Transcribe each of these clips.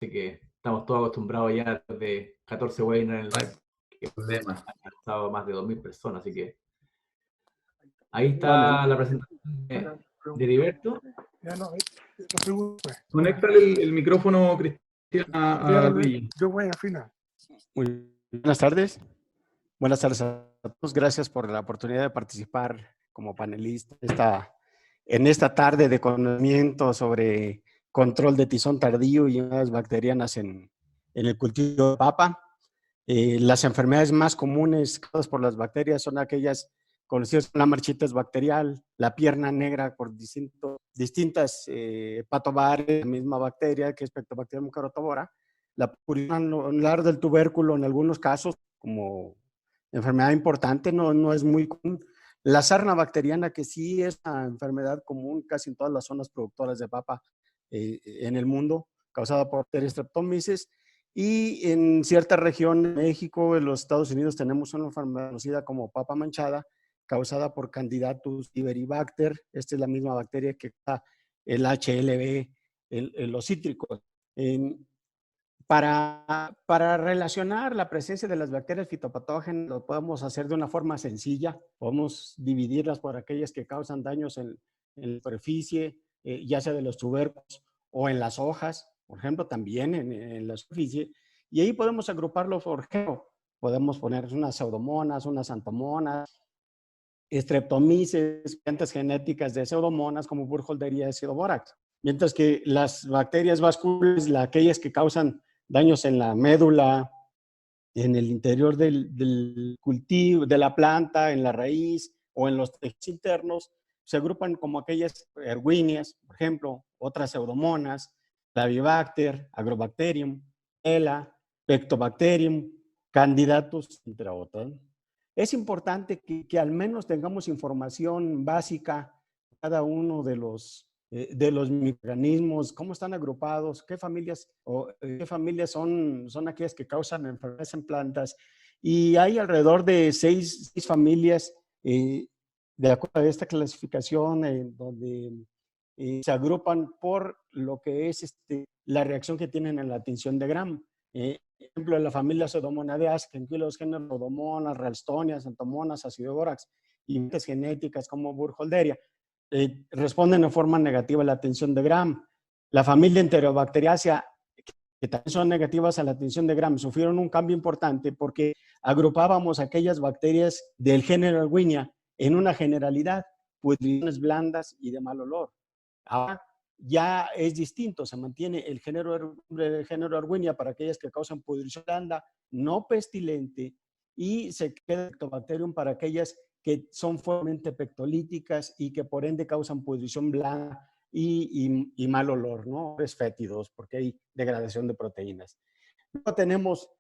Así que estamos todos acostumbrados ya de 14 webinars en el live, que Problema. han alcanzado más de 2.000 personas. Así que ahí Bueno, está la presentación de Heriberto. ya no, no pregunto. Conéctale el micrófono, Cristian, a Luigi. Yo voy a afinar. muy buenas tardes. Buenas tardes a todos. Gracias por la oportunidad de participar como panelista en esta tarde de conocimiento sobre control de tizón tardío y enfermedades bacterianas en el cultivo de papa. Las enfermedades más comunes causadas por las bacterias son aquellas conocidas como la marchitas bacterial, la pierna negra por distintas patobares de la misma bacteria, que es Pectobacterium carotovora, la purina anular del tubérculo en algunos casos, como enfermedad importante, no es muy común. La sarna bacteriana, que sí es una enfermedad común casi en todas las zonas productoras de papa en el mundo, causada por Streptomyces. Y en cierta región de México, en los Estados Unidos, tenemos una enfermedad conocida como papa manchada, causada por Candidatus iberibacter. Esta es la misma bacteria que causa el HLV en los cítricos. Para relacionar la presencia de las bacterias fitopatógenas, lo podemos hacer de una forma sencilla. Podemos dividirlas por aquellas que causan daños en la superficie, ya sea de los tubérculos o en las hojas, por ejemplo, también en la superficie. Y ahí podemos agruparlo por género. Podemos poner unas pseudomonas, unas xanthomonas, Streptomyces, variantes genéticas de pseudomonas como Burkholderia y Pseudoborax. Mientras que las bacterias vasculares, aquellas que causan daños en la médula, en el interior del cultivo, de la planta, en la raíz o en los tejidos internos, se agrupan como aquellas erwinias, por ejemplo, otras pseudomonas, Clavibacter, Agrobacterium, ELA, Pectobacterium, Candidatus, entre otras. Es importante que al menos tengamos información básica cada uno de los microorganismos, cómo están agrupados, qué familias son aquellas que causan enfermedades en plantas. Y hay alrededor de seis familias de acuerdo a esta clasificación donde se agrupan por lo que es la reacción que tienen en la tinción de Gram. Por ejemplo, en la familia Pseudomonadeae, que incluye los géneros Pseudomonas, Ralstonia, Xanthomonas, Acidoborax y variantes genéticas como Burkholderia. Responden de forma negativa a la tinción de Gram. La familia Enterobacteriaceae, que también son negativas a la tinción de Gram, sufrieron un cambio importante porque agrupábamos aquellas bacterias del género Erwinia en una generalidad, pudriciones blandas y de mal olor. Ahora ya es distinto, se mantiene el género Erwinia para aquellas que causan pudrición blanda, no pestilente, y se queda el Pectobacterium para aquellas que son fuertemente pectolíticas y que por ende causan pudrición blanda y mal olor, ¿no? Es fétidos porque hay degradación de proteínas. Luego tenemos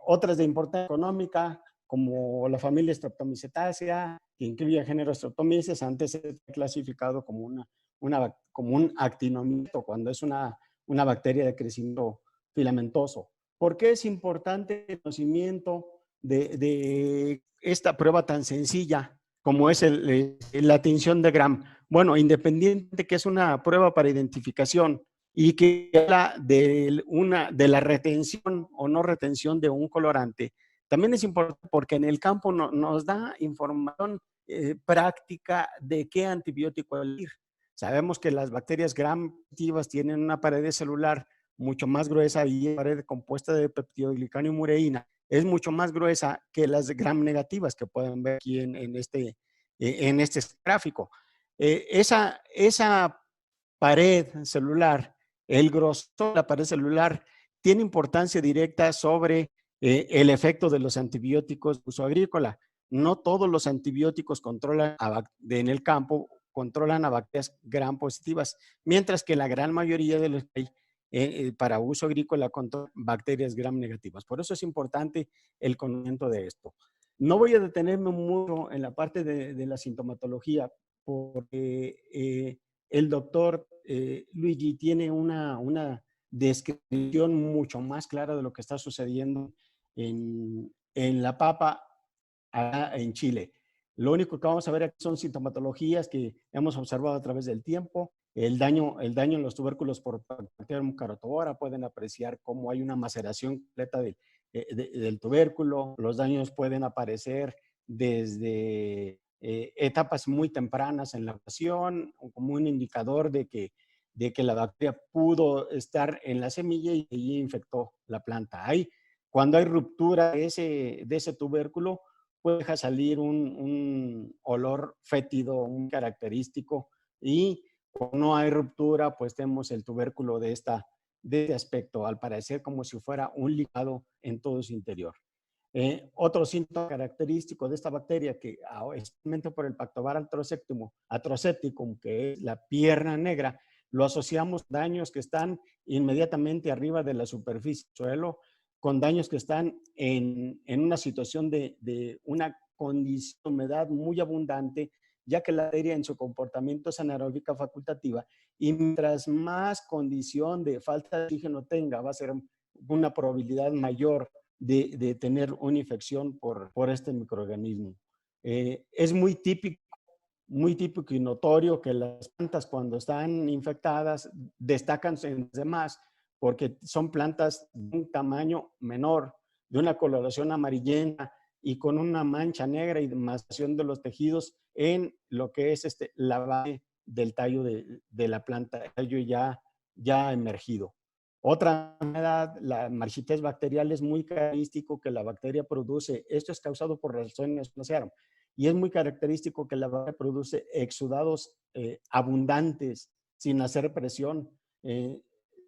otras de importancia económica, como la familia Streptomycetaceae, que incluye el género Streptomyces, antes se ha clasificado como un actinomyceto, cuando es una bacteria de crecimiento filamentoso. ¿Por qué es importante el conocimiento de esta prueba tan sencilla como es la tinción de Gram? Bueno, independiente de que es una prueba para identificación y que habla de la retención o no retención de un colorante, también es importante porque en el campo nos da información práctica de qué antibiótico elegir. Sabemos que las bacterias gram positivas tienen una pared celular mucho más gruesa y una pared compuesta de peptidoglicano y mureína es mucho más gruesa que las gram negativas que pueden ver aquí en este gráfico. Esa pared celular, el grosor de la pared celular, tiene importancia directa sobre el efecto de los antibióticos de uso agrícola. No todos los antibióticos en el campo controlan a bacterias gram positivas, mientras que la gran mayoría de los que hay para uso agrícola controlan bacterias gram negativas. Por eso es importante el conocimiento de esto. No voy a detenerme mucho en la parte de la sintomatología, porque el doctor Luigi tiene una descripción mucho más clara de lo que está sucediendo en la papa en Chile. Lo único que vamos a ver aquí son sintomatologías que hemos observado a través del tiempo el daño en los tubérculos por Bacterium carotovora, pueden apreciar cómo hay una maceración completa del tubérculo. Los daños pueden aparecer desde etapas muy tempranas en la ocasión, como un indicador de que la bacteria pudo estar en la semilla y infectó la planta. Cuando hay ruptura de ese tubérculo, puede dejar salir un olor fétido, un característico, y cuando no hay ruptura, pues tenemos el tubérculo de este aspecto, al parecer como si fuera un licuado en todo su interior. Otro síntoma característico de esta bacteria, que especialmente por el Pactobar atrosepticum, que es la pierna negra, lo asociamos a daños que están inmediatamente arriba de la superficie del suelo, con daños que están en una situación de una condición de humedad muy abundante, ya que la bacteria en su comportamiento es anaeróbica facultativa, y mientras más condición de falta de oxígeno tenga, va a ser una probabilidad mayor de tener una infección por este microorganismo. Es muy típico y notorio que las plantas, cuando están infectadas, destacan en los demás porque son plantas de un tamaño menor, de una coloración amarillenta y con una mancha negra y maceración de los tejidos en lo que es la base del tallo de la planta, el tallo ya emergido. Otra enfermedad, la marchitez bacterial, es muy característico que la bacteria produce. Esto es causado por Ralstonia spinocearum. Y es muy característico que la bacteria produce exudados abundantes, sin hacer presión,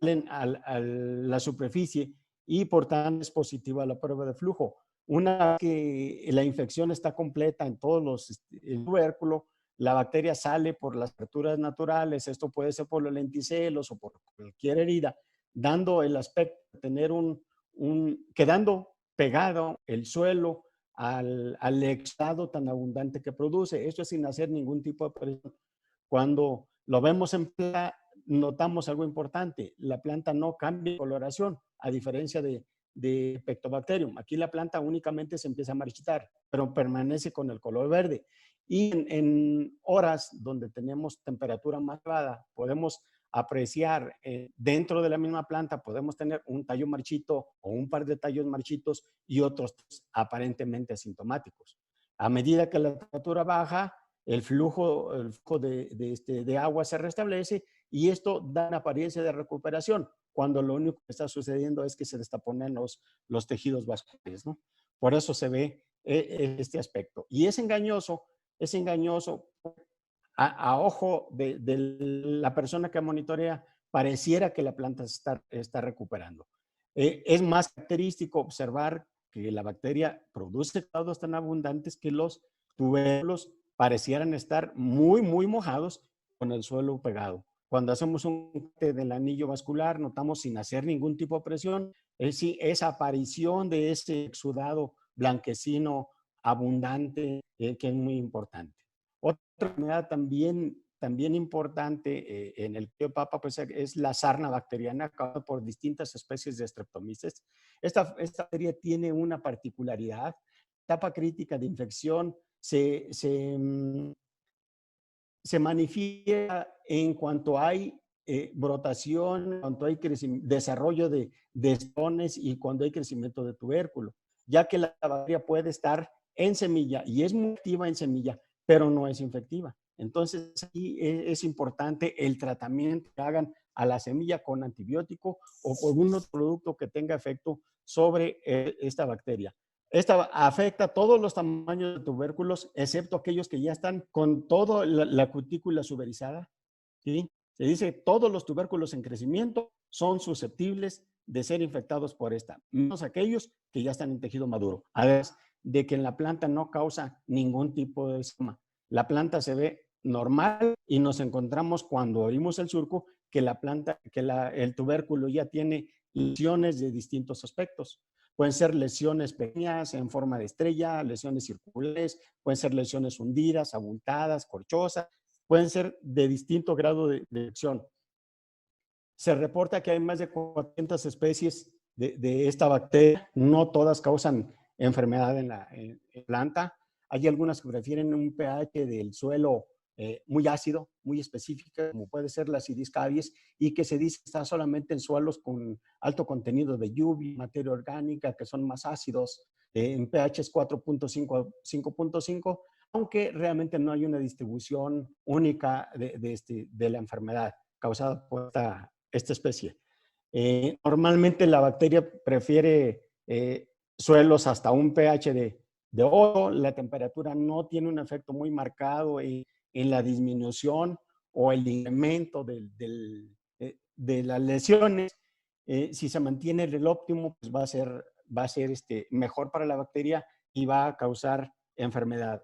salen a la superficie, y por tanto es positiva la prueba de flujo. Una vez que la infección está completa en todos el tubérculo, la bacteria sale por las aperturas naturales. Esto puede ser por los lenticelos o por cualquier herida, dando el aspecto de tener quedando pegado el suelo al exudado tan abundante que produce. Esto es sin hacer ningún tipo de presión. Cuando lo vemos en planta, notamos algo importante. La planta no cambia de coloración, a diferencia de Pectobacterium. Aquí la planta únicamente se empieza a marchitar, pero permanece con el color verde. Y en horas donde tenemos temperatura más elevada, podemos apreciar dentro de la misma planta, podemos tener un tallo marchito o un par de tallos marchitos y otros aparentemente asintomáticos. A medida que la temperatura baja, el flujo de agua se restablece, y esto da una apariencia de recuperación, cuando lo único que está sucediendo es que se destaponan los tejidos vasculares, ¿no? Por eso se ve este aspecto. Y es engañoso a ojo de la persona que monitorea. Pareciera que la planta está recuperando. Es más característico observar que la bacteria produce exudados tan abundantes que los tubérculos parecieran estar muy, muy mojados con el suelo pegado. Cuando hacemos un corte del anillo vascular, notamos, sin hacer ningún tipo de presión, esa aparición de ese exudado blanquecino abundante, que es muy importante. Otra enfermedad también importante en el papa, pues, es la sarna bacteriana, causada por distintas especies de Streptomyces. Esta bacteria tiene una particularidad. Etapa crítica de infección se manifiesta en cuanto hay brotación, en cuanto hay desarrollo de estones y cuando hay crecimiento de tubérculo, ya que la bacteria puede estar en semilla y es muy activa en semilla, pero no es infectiva. Entonces, aquí es importante el tratamiento que hagan a la semilla con antibiótico o con un otro producto que tenga efecto sobre esta bacteria. Esta afecta a todos los tamaños de tubérculos, excepto aquellos que ya están con toda la cutícula suberizada, ¿sí? Se dice que todos los tubérculos en crecimiento son susceptibles de ser infectados por esta, menos aquellos que ya están en tejido maduro. Además de que en la planta no causa ningún tipo de esquema. La planta se ve normal y nos encontramos, cuando abrimos el surco, que el tubérculo ya tiene lesiones de distintos aspectos. Pueden ser lesiones pequeñas en forma de estrella, lesiones circulares, pueden ser lesiones hundidas, abultadas, corchosas, pueden ser de distinto grado de infección. Se reporta que hay más de 400 especies de esta bacteria. No todas causan enfermedad en la planta. Hay algunas que prefieren un pH del suelo muy ácido, muy específica, como puede ser la Acidis cabies, y que se dice que está solamente en suelos con alto contenido de lluvia, materia orgánica, que son más ácidos, en pH 4.5 a 5.5, aunque realmente no hay una distribución única de la enfermedad causada por esta especie. Normalmente la bacteria prefiere suelos hasta un pH de 8, la temperatura no tiene un efecto muy marcado en la disminución o el incremento de las lesiones. Si se mantiene el óptimo, pues va a ser mejor para la bacteria y va a causar enfermedad.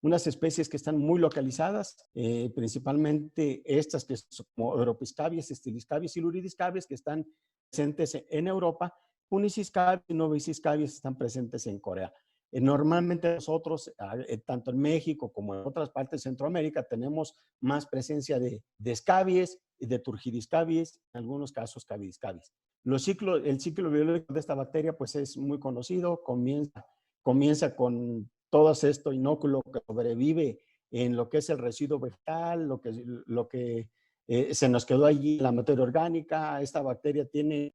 Unas especies que están muy localizadas, principalmente estas que son como Europeus cabies, Stylis cabies y Luridis cabies, que están presentes en Europa. Unicis cabies y Novicis cabies están presentes en Corea. Normalmente nosotros, tanto en México como en otras partes de Centroamérica, tenemos más presencia de scabies y de Turgidis cabies, en algunos casos Cabiis cabies. El ciclo biológico de esta bacteria pues es muy conocido, comienza con todo esto inóculo que sobrevive en lo que es el residuo vegetal, lo que se nos quedó allí en la materia orgánica. Esta bacteria tiene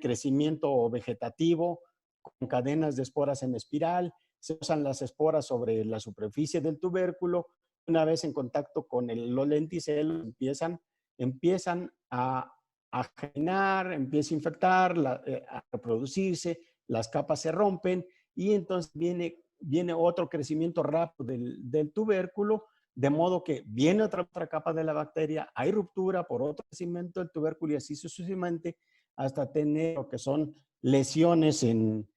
crecimiento vegetativo con cadenas de esporas en espiral. Se usan las esporas sobre la superficie del tubérculo. Una vez en contacto con los lenticelos, empiezan a germinar, empieza a infectar, a reproducirse, las capas se rompen y entonces viene otro crecimiento rápido del tubérculo, de modo que viene otra capa de la bacteria, hay ruptura por otro crecimiento del tubérculo y así sucesivamente hasta tener lo que son lesiones en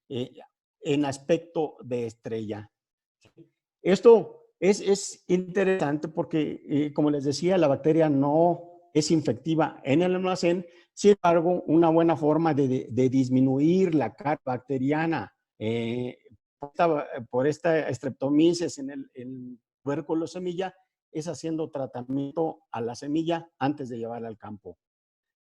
aspecto de estrella. Esto es interesante porque, como les decía, la bacteria no es infectiva en el almacén. Sin embargo, una buena forma de disminuir la carga bacteriana por esta Streptomyces en el tubérculo semilla es haciendo tratamiento a la semilla antes de llevarla al campo.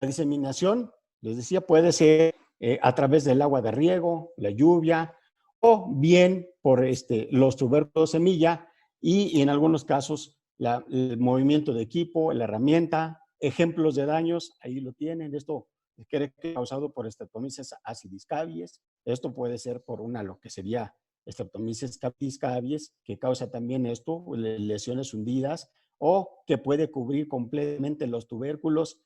La diseminación, les decía, puede ser a través del agua de riego, la lluvia, o bien por los tubérculos semilla y en algunos casos el movimiento de equipo, la herramienta, ejemplos de daños, ahí lo tienen. Esto es causado por Streptomyces acidis cabies. Esto puede ser por lo que sería Streptomyces capitis cabies, que causa también esto, lesiones hundidas, o que puede cubrir completamente los tubérculos.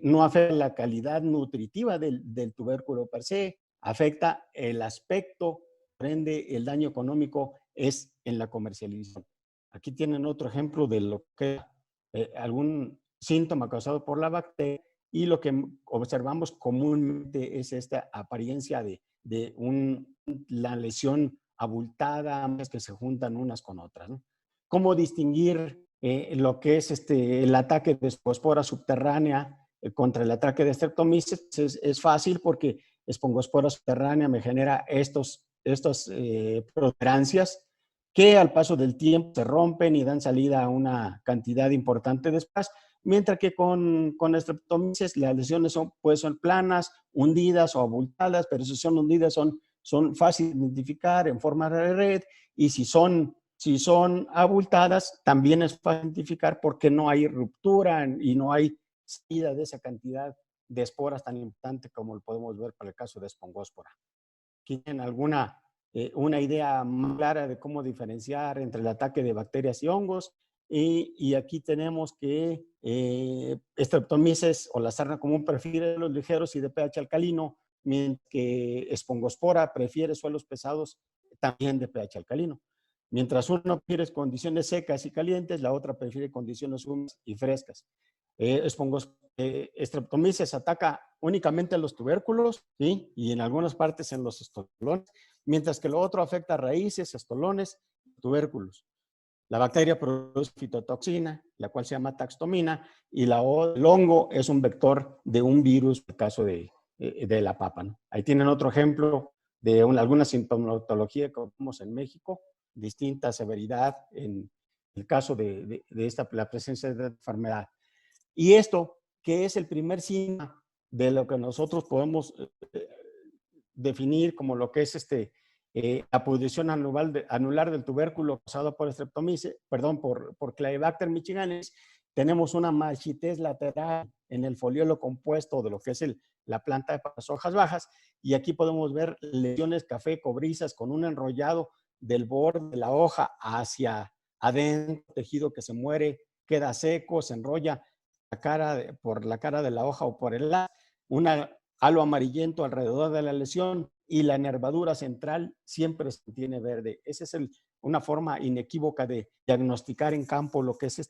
No afecta la calidad nutritiva del tubérculo per se, afecta el aspecto, prende el daño económico es en la comercialización. Aquí tienen otro ejemplo de lo que algún síntoma causado por la bacteria y lo que observamos comúnmente es esta apariencia de la lesión abultada, que se juntan unas con otras, ¿no? ¿Cómo distinguir lo que es el ataque de espongospora subterránea contra el ataque de Streptomyces? Es fácil porque espongospora subterránea me genera estas protuberancias que al paso del tiempo se rompen y dan salida a una cantidad importante de esporas, mientras que con Streptomyces las lesiones pueden ser planas, hundidas o abultadas, pero si son hundidas son fáciles de identificar en forma de red, y si son abultadas también es fácil de identificar porque no hay ruptura y no hay salida de esa cantidad de esporas tan importante como lo podemos ver para el caso de espongospora. ¿Tienen una idea más clara de cómo diferenciar entre el ataque de bacterias y hongos? Y aquí tenemos que Streptomyces o la sarna común prefiere los ligeros y de pH alcalino, mientras que espongospora prefiere suelos pesados también de pH alcalino. Mientras uno prefiere condiciones secas y calientes, la otra prefiere condiciones húmedas y frescas. Streptomyces ataca únicamente a los tubérculos, ¿sí? Y en algunas partes en los estolones, mientras que lo otro afecta a raíces, estolones, tubérculos. La bacteria produce fitotoxina, la cual se llama taxtomina, y el hongo es un vector de un virus, en el caso de la papa, ¿no? Ahí tienen otro ejemplo de alguna sintomatología que vemos en México, distinta severidad en el caso de la presencia de esta enfermedad. Y esto, que es el primer síntoma de lo que nosotros podemos definir como lo que es la pudrición anular del tubérculo causado por Streptomyces, perdón, por Clavibacter michiganes, tenemos una marchitez lateral en el foliolo compuesto de lo que es la planta de las hojas bajas, y aquí podemos ver lesiones café cobrizas con un enrollado del borde de la hoja hacia adentro, tejido que se muere, queda seco, se enrolla por la cara de la hoja o por el lado, un halo amarillento alrededor de la lesión, y la nervadura central siempre se mantiene verde. Esa es una forma inequívoca de diagnosticar en campo lo que es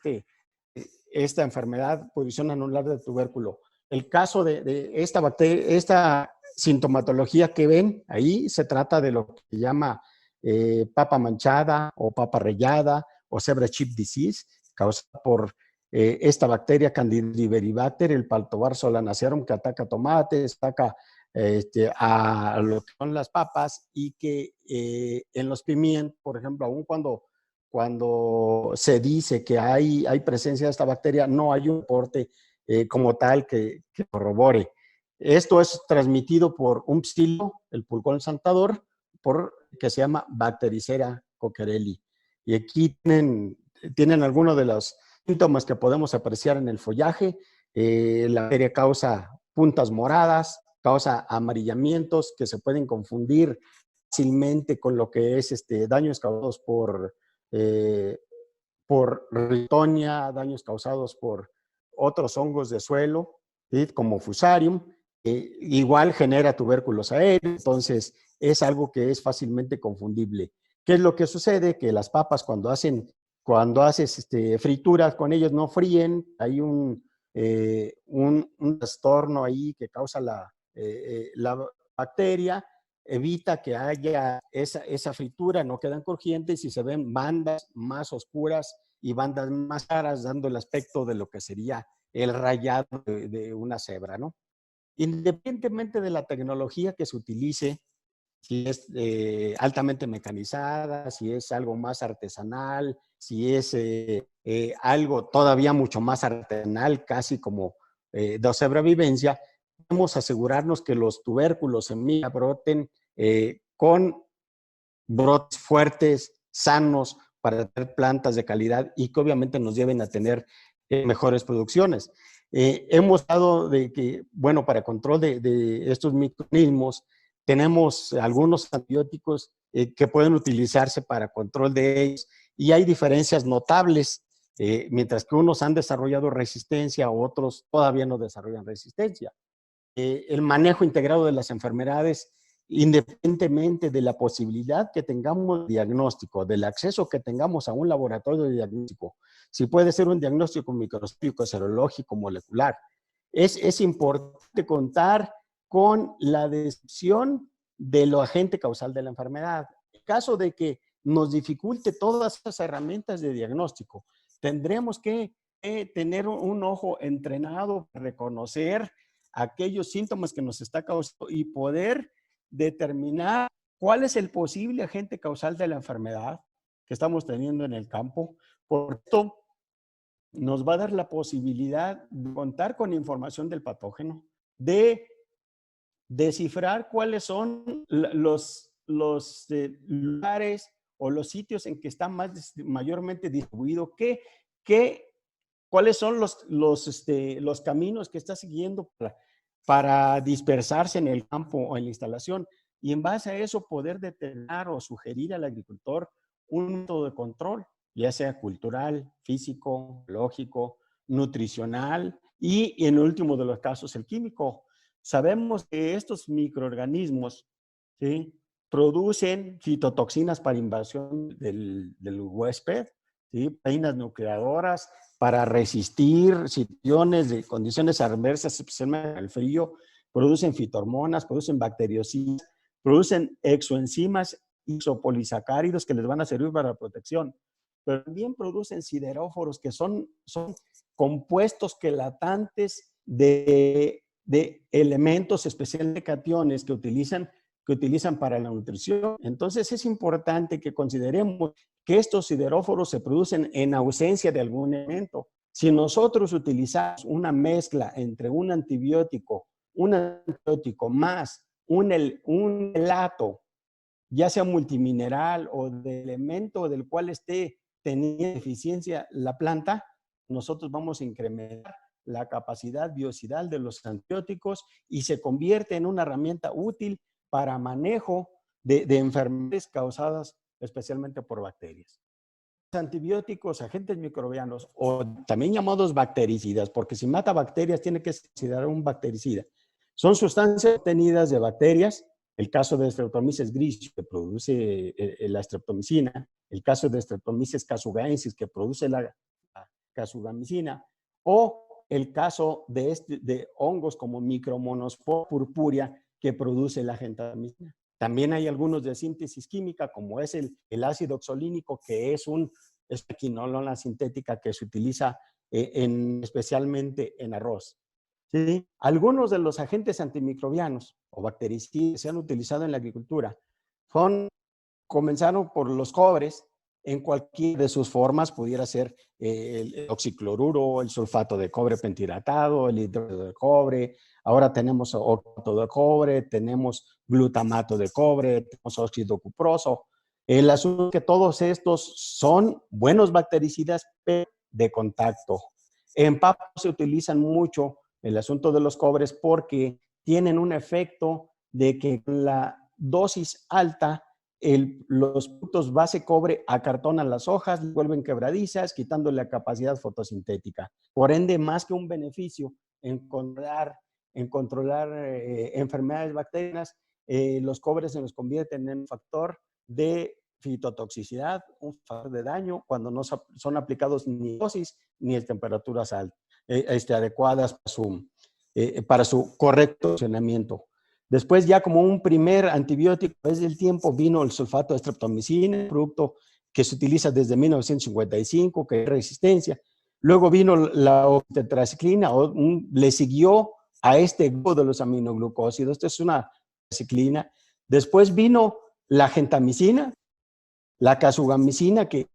esta enfermedad, pudrición anular del tubérculo. El caso de esta bacteria, esta sintomatología que ven ahí, se trata de lo que se llama papa manchada o papa rayada o zebra chip disease, causada por esta bacteria Candidiberibacter, el Paltobar solanacearum, que ataca tomates, ataca a lo que son las papas, y que en los pimientos, por ejemplo, aún cuando se dice que hay presencia de esta bacteria, no hay un reporte como tal que corrobore. Esto es transmitido por un pstilo, el pulgón saltador, que se llama Bactericera coquerelli. Y aquí tienen algunos de los síntomas que podemos apreciar en el follaje. La bacteria causa puntas moradas, causa amarillamientos que se pueden confundir fácilmente con lo que es daños causados por ritonia, daños causados por otros hongos de suelo, ¿sí? Como Fusarium. Igual genera tubérculos aéreos, entonces es algo que es fácilmente confundible. ¿Qué es lo que sucede? Que las papas, cuando haces frituras con ellos, no fríen, hay un trastorno ahí que causa la bacteria, evita que haya esa fritura, no quedan crujientes y se ven bandas más oscuras y bandas más claras, dando el aspecto de lo que sería el rayado de una cebra, ¿no? Independientemente de la tecnología que se utilice, si es altamente mecanizada, si es algo más artesanal, si es algo todavía mucho más artesanal, casi como Docebra vivencia, debemos asegurarnos que los tubérculos semilla broten con brotes fuertes, sanos, para tener plantas de calidad y que obviamente nos lleven a tener mejores producciones. Hemos dado de que, bueno, para control de estos microorganismos, tenemos algunos antibióticos que pueden utilizarse para control de ellos, y hay diferencias notables, mientras que unos han desarrollado resistencia, otros todavía no desarrollan resistencia. El manejo integrado de las enfermedades, independientemente de la posibilidad que tengamos de diagnóstico, del acceso que tengamos a un laboratorio de diagnóstico, si puede ser un diagnóstico microscópico, serológico, molecular, es importante contar con la descripción de lo agente causal de la enfermedad. En caso de que nos dificulte todas esas herramientas de diagnóstico, tendremos que tener un ojo entrenado para reconocer aquellos síntomas que nos está causando y poder determinar cuál es el posible agente causal de la enfermedad que estamos teniendo en el campo. Por esto, nos va a dar la posibilidad de contar con información del patógeno, de descifrar cuáles son los lugares o los sitios en que está mayormente distribuido, cuáles son los caminos que está siguiendo para dispersarse en el campo o en la instalación, y en base a eso poder determinar o sugerir al agricultor un método de control, ya sea cultural, físico, lógico, nutricional y, en el último de los casos, el químico. Sabemos que estos microorganismos, ¿sí?, producen fitotoxinas para invasión del huésped, ¿sí?, proteínas nucleadoras para resistir situaciones de condiciones adversas, especialmente el frío, producen fitohormonas, producen bacteriocidas, producen exoenzimas isopolisacáridos que les van a servir para la protección, pero también producen sideróforos, que son compuestos quelatantes de elementos, especialmente cationes, que utilizan para la nutrición. Entonces es importante que consideremos que estos sideróforos se producen en ausencia de algún elemento. Si nosotros utilizamos una mezcla entre un antibiótico más un helato ya sea multimineral o de elemento del cual esté teniendo deficiencia la planta, nosotros vamos a incrementar la capacidad biocidal de los antibióticos y se convierte en una herramienta útil para manejo de enfermedades causadas especialmente por bacterias. Los antibióticos, agentes microbianos o también llamados bactericidas, porque si mata bacterias tiene que ser considerado un bactericida. Son sustancias obtenidas de bacterias, el caso de Streptomyces griseus que produce la streptomicina, el caso de Streptomyces casugaensis que produce la casugamicina, o el caso de hongos como Micromonospora purpurea que produce la gentamicina. También hay algunos de síntesis química, como es el ácido oxolínico, que es una quinolona sintética que se utiliza especialmente en arroz. ¿Sí? Algunos de los agentes antimicrobianos o bactericidas que se han utilizado en la agricultura comenzaron por los cobres, en cualquiera de sus formas, pudiera ser el oxicloruro, el sulfato de cobre pentihidratado, el hidróxido de cobre. Ahora tenemos octato de cobre, tenemos glutamato de cobre, tenemos óxido cuproso. El asunto es que todos estos son buenos bactericidas, pero de contacto. En papas se utilizan mucho el asunto de los cobres porque tienen un efecto de que la dosis alta los productos base cobre acartonan las hojas, vuelven quebradizas, quitándole la capacidad fotosintética. Por ende, más que un beneficio en controlar enfermedades bacterianas, los cobres se nos convierten en un factor de fitotoxicidad, un factor de daño cuando no son aplicados ni dosis ni en temperaturas adecuadas para su correcto funcionamiento. Después, ya como un primer antibiótico desde el tiempo, vino el sulfato de streptomicina, un producto que se utiliza desde 1955, que es resistencia. Luego vino la tetraciclina, le siguió a este grupo de los aminoglucósidos. Esta es una tetraciclina. Después vino la gentamicina, la casugamicina, que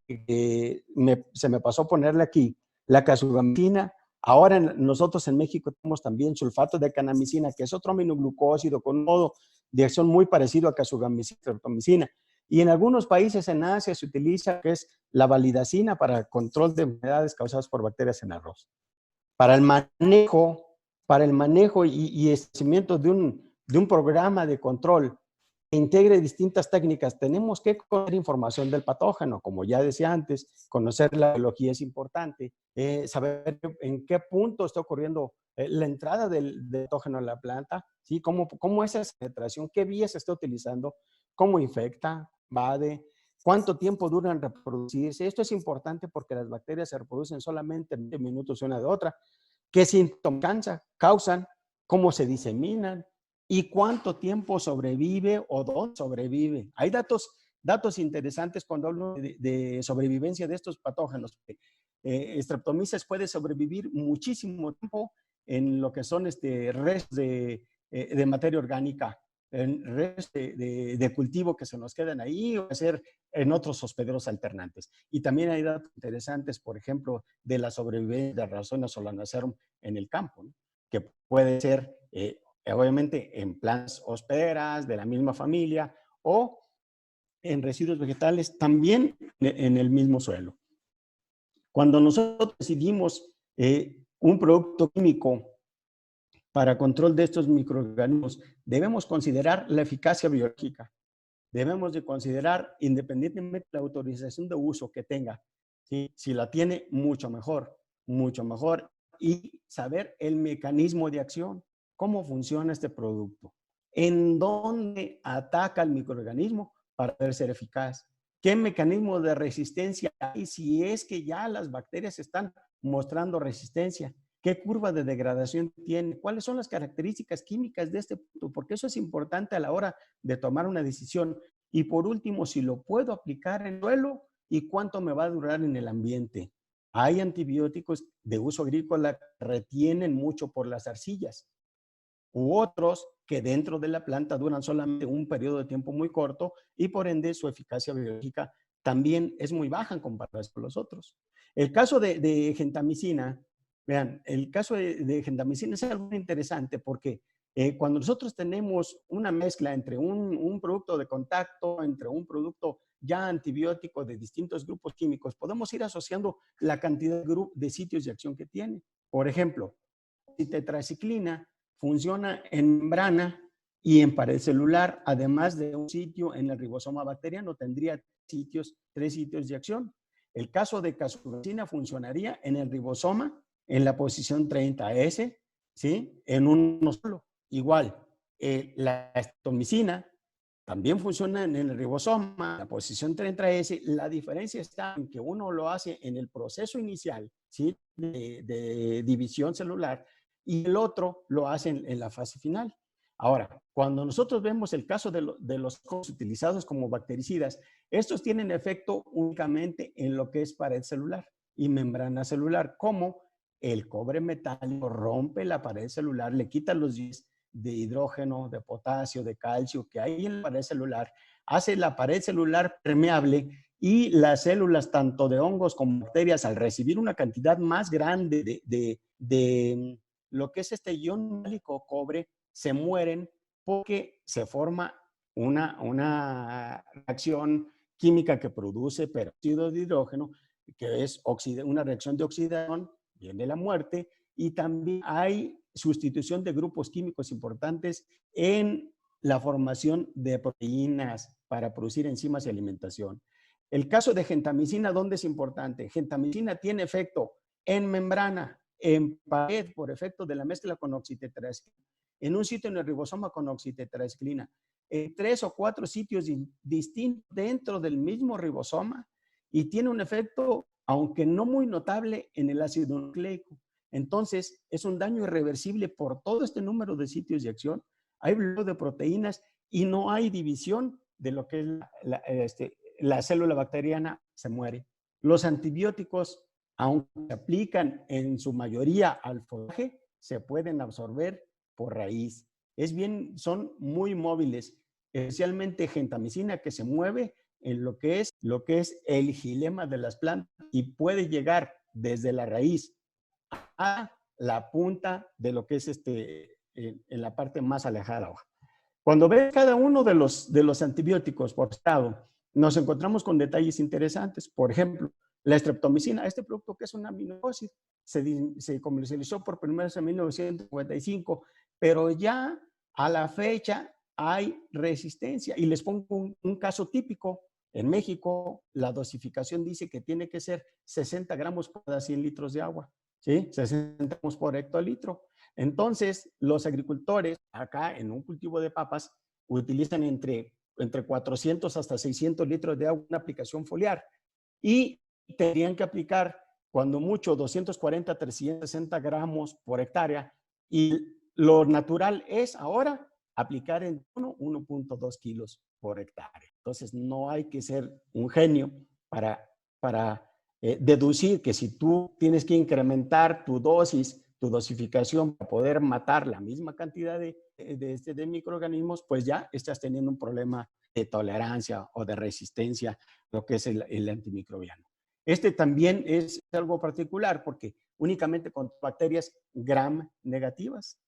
se me pasó ponerle aquí, la casugamicina. Ahora nosotros en México tenemos también sulfato de canamicina, que es otro aminoglucósido con un modo de acción muy parecido a casugamicina. Y en algunos países en Asia se utiliza que es la validacina para control de enfermedades causadas por bacterias en arroz. Para el manejo y establecimiento de un programa de control que integre distintas técnicas, tenemos que conocer información del patógeno, como ya decía antes, conocer la biología es importante, saber en qué punto está ocurriendo la entrada del patógeno a la planta, ¿sí? Cómo es esa penetración, qué vías se está utilizando, cómo infecta, invade, cuánto tiempo dura en reproducirse. Esto es importante porque las bacterias se reproducen solamente en 20 minutos una de otra. ¿Qué síntomas causan? ¿Cómo se diseminan? ¿Y cuánto tiempo sobrevive o dónde sobrevive? Hay datos interesantes cuando hablo de sobrevivencia de estos patógenos. Streptomyces puede sobrevivir muchísimo tiempo en lo que son restos de materia orgánica, en restos de cultivo que se nos quedan ahí o hacer en otros hospederos alternantes. Y también hay datos interesantes, por ejemplo, de la sobrevivencia de Rhizosoma solanacearum en el campo, ¿no? Que puede ser obviamente en plantas hospederas de la misma familia o en residuos vegetales también en el mismo suelo. Cuando nosotros decidimos un producto químico para control de estos microorganismos, debemos considerar la eficacia biológica. Debemos de considerar, independientemente de la autorización de uso que tenga, ¿sí? Si la tiene, mucho mejor, y saber el mecanismo de acción. ¿Cómo funciona este producto? ¿En dónde ataca el microorganismo para poder ser eficaz? ¿Qué mecanismo de resistencia hay si es que ya las bacterias están mostrando resistencia? ¿Qué curva de degradación tiene? ¿Cuáles son las características químicas de este producto? Porque eso es importante a la hora de tomar una decisión. Y por último, si lo puedo aplicar en el suelo y cuánto me va a durar en el ambiente. Hay antibióticos de uso agrícola que retienen mucho por las arcillas, u otros que dentro de la planta duran solamente un periodo de tiempo muy corto y por ende su eficacia biológica también es muy baja en comparación con los otros. El caso de gentamicina, vean, el caso de gentamicina es algo interesante porque Cuando nosotros tenemos una mezcla entre un producto de contacto, entre un producto ya antibiótico de distintos grupos químicos, podemos ir asociando la cantidad de sitios de acción que tiene. Por ejemplo, si tetraciclina funciona en membrana y en pared celular, además de un sitio en el ribosoma bacteriano, tendría 3 sitios de acción. El caso de casugamicina funcionaría en el ribosoma, en la posición 30S, ¿sí? En uno solo. Igual, la streptomicina también funciona en el ribosoma, la posición 30S. La diferencia está en que uno lo hace en el proceso inicial, ¿sí? de división celular, y el otro lo hace en la fase final. Ahora, cuando nosotros vemos el caso de los utilizados como bactericidas, estos tienen efecto únicamente en lo que es pared celular y membrana celular, como el cobre metálico rompe la pared celular, le quita los iones de hidrógeno, de potasio, de calcio que hay en la pared celular, hace la pared celular permeable y las células, tanto de hongos como bacterias, al recibir una cantidad más grande de lo que es este ion metálico cobre, se mueren porque se forma una reacción química que produce peróxido de hidrógeno, que es una reacción de oxidación, viene la muerte, y también hay sustitución de grupos químicos importantes en la formación de proteínas para producir enzimas y alimentación. El caso de gentamicina, ¿dónde es importante? Gentamicina tiene efecto en membrana, en pared, por efecto de la mezcla con oxitetraesclina, en un sitio en el ribosoma con oxitetraesclina, en 3 o 4 sitios distintos dentro del mismo ribosoma, y tiene un efecto, aunque no muy notable, en el ácido nucleico. Entonces, es un daño irreversible por todo este número de sitios de acción. Hay bloqueo de proteínas y no hay división de lo que es la célula bacteriana, se muere. Los antibióticos, aunque se aplican en su mayoría al follaje, se pueden absorber por raíz. Son muy móviles, especialmente gentamicina, que se mueve en lo que es el xilema de las plantas y puede llegar desde la raíz a la punta de lo que es en la parte más alejada de la hoja. Cuando ves cada uno de los antibióticos por estado, nos encontramos con detalles interesantes. Por ejemplo, la streptomicina, este producto que es un aminoácido, se comercializó por primera vez en 1955, pero ya a la fecha hay resistencia. Y les pongo un caso típico. En México, la dosificación dice que tiene que ser 60 gramos por cada 100 litros de agua, ¿sí? 60 gramos por hectolitro. Entonces, los agricultores acá en un cultivo de papas utilizan entre 400 hasta 600 litros de agua en una aplicación foliar y tendrían que aplicar cuando mucho 240 a 360 gramos por hectárea, y lo natural es ahora aplicar en 1.2 kilos por hectárea. Entonces, no hay que ser un genio para deducir que si tú tienes que incrementar tu dosificación para poder matar la misma cantidad de microorganismos, pues ya estás teniendo un problema de tolerancia o de resistencia, lo que es el antimicrobiano. Este también es algo particular porque únicamente con bacterias gram negativas.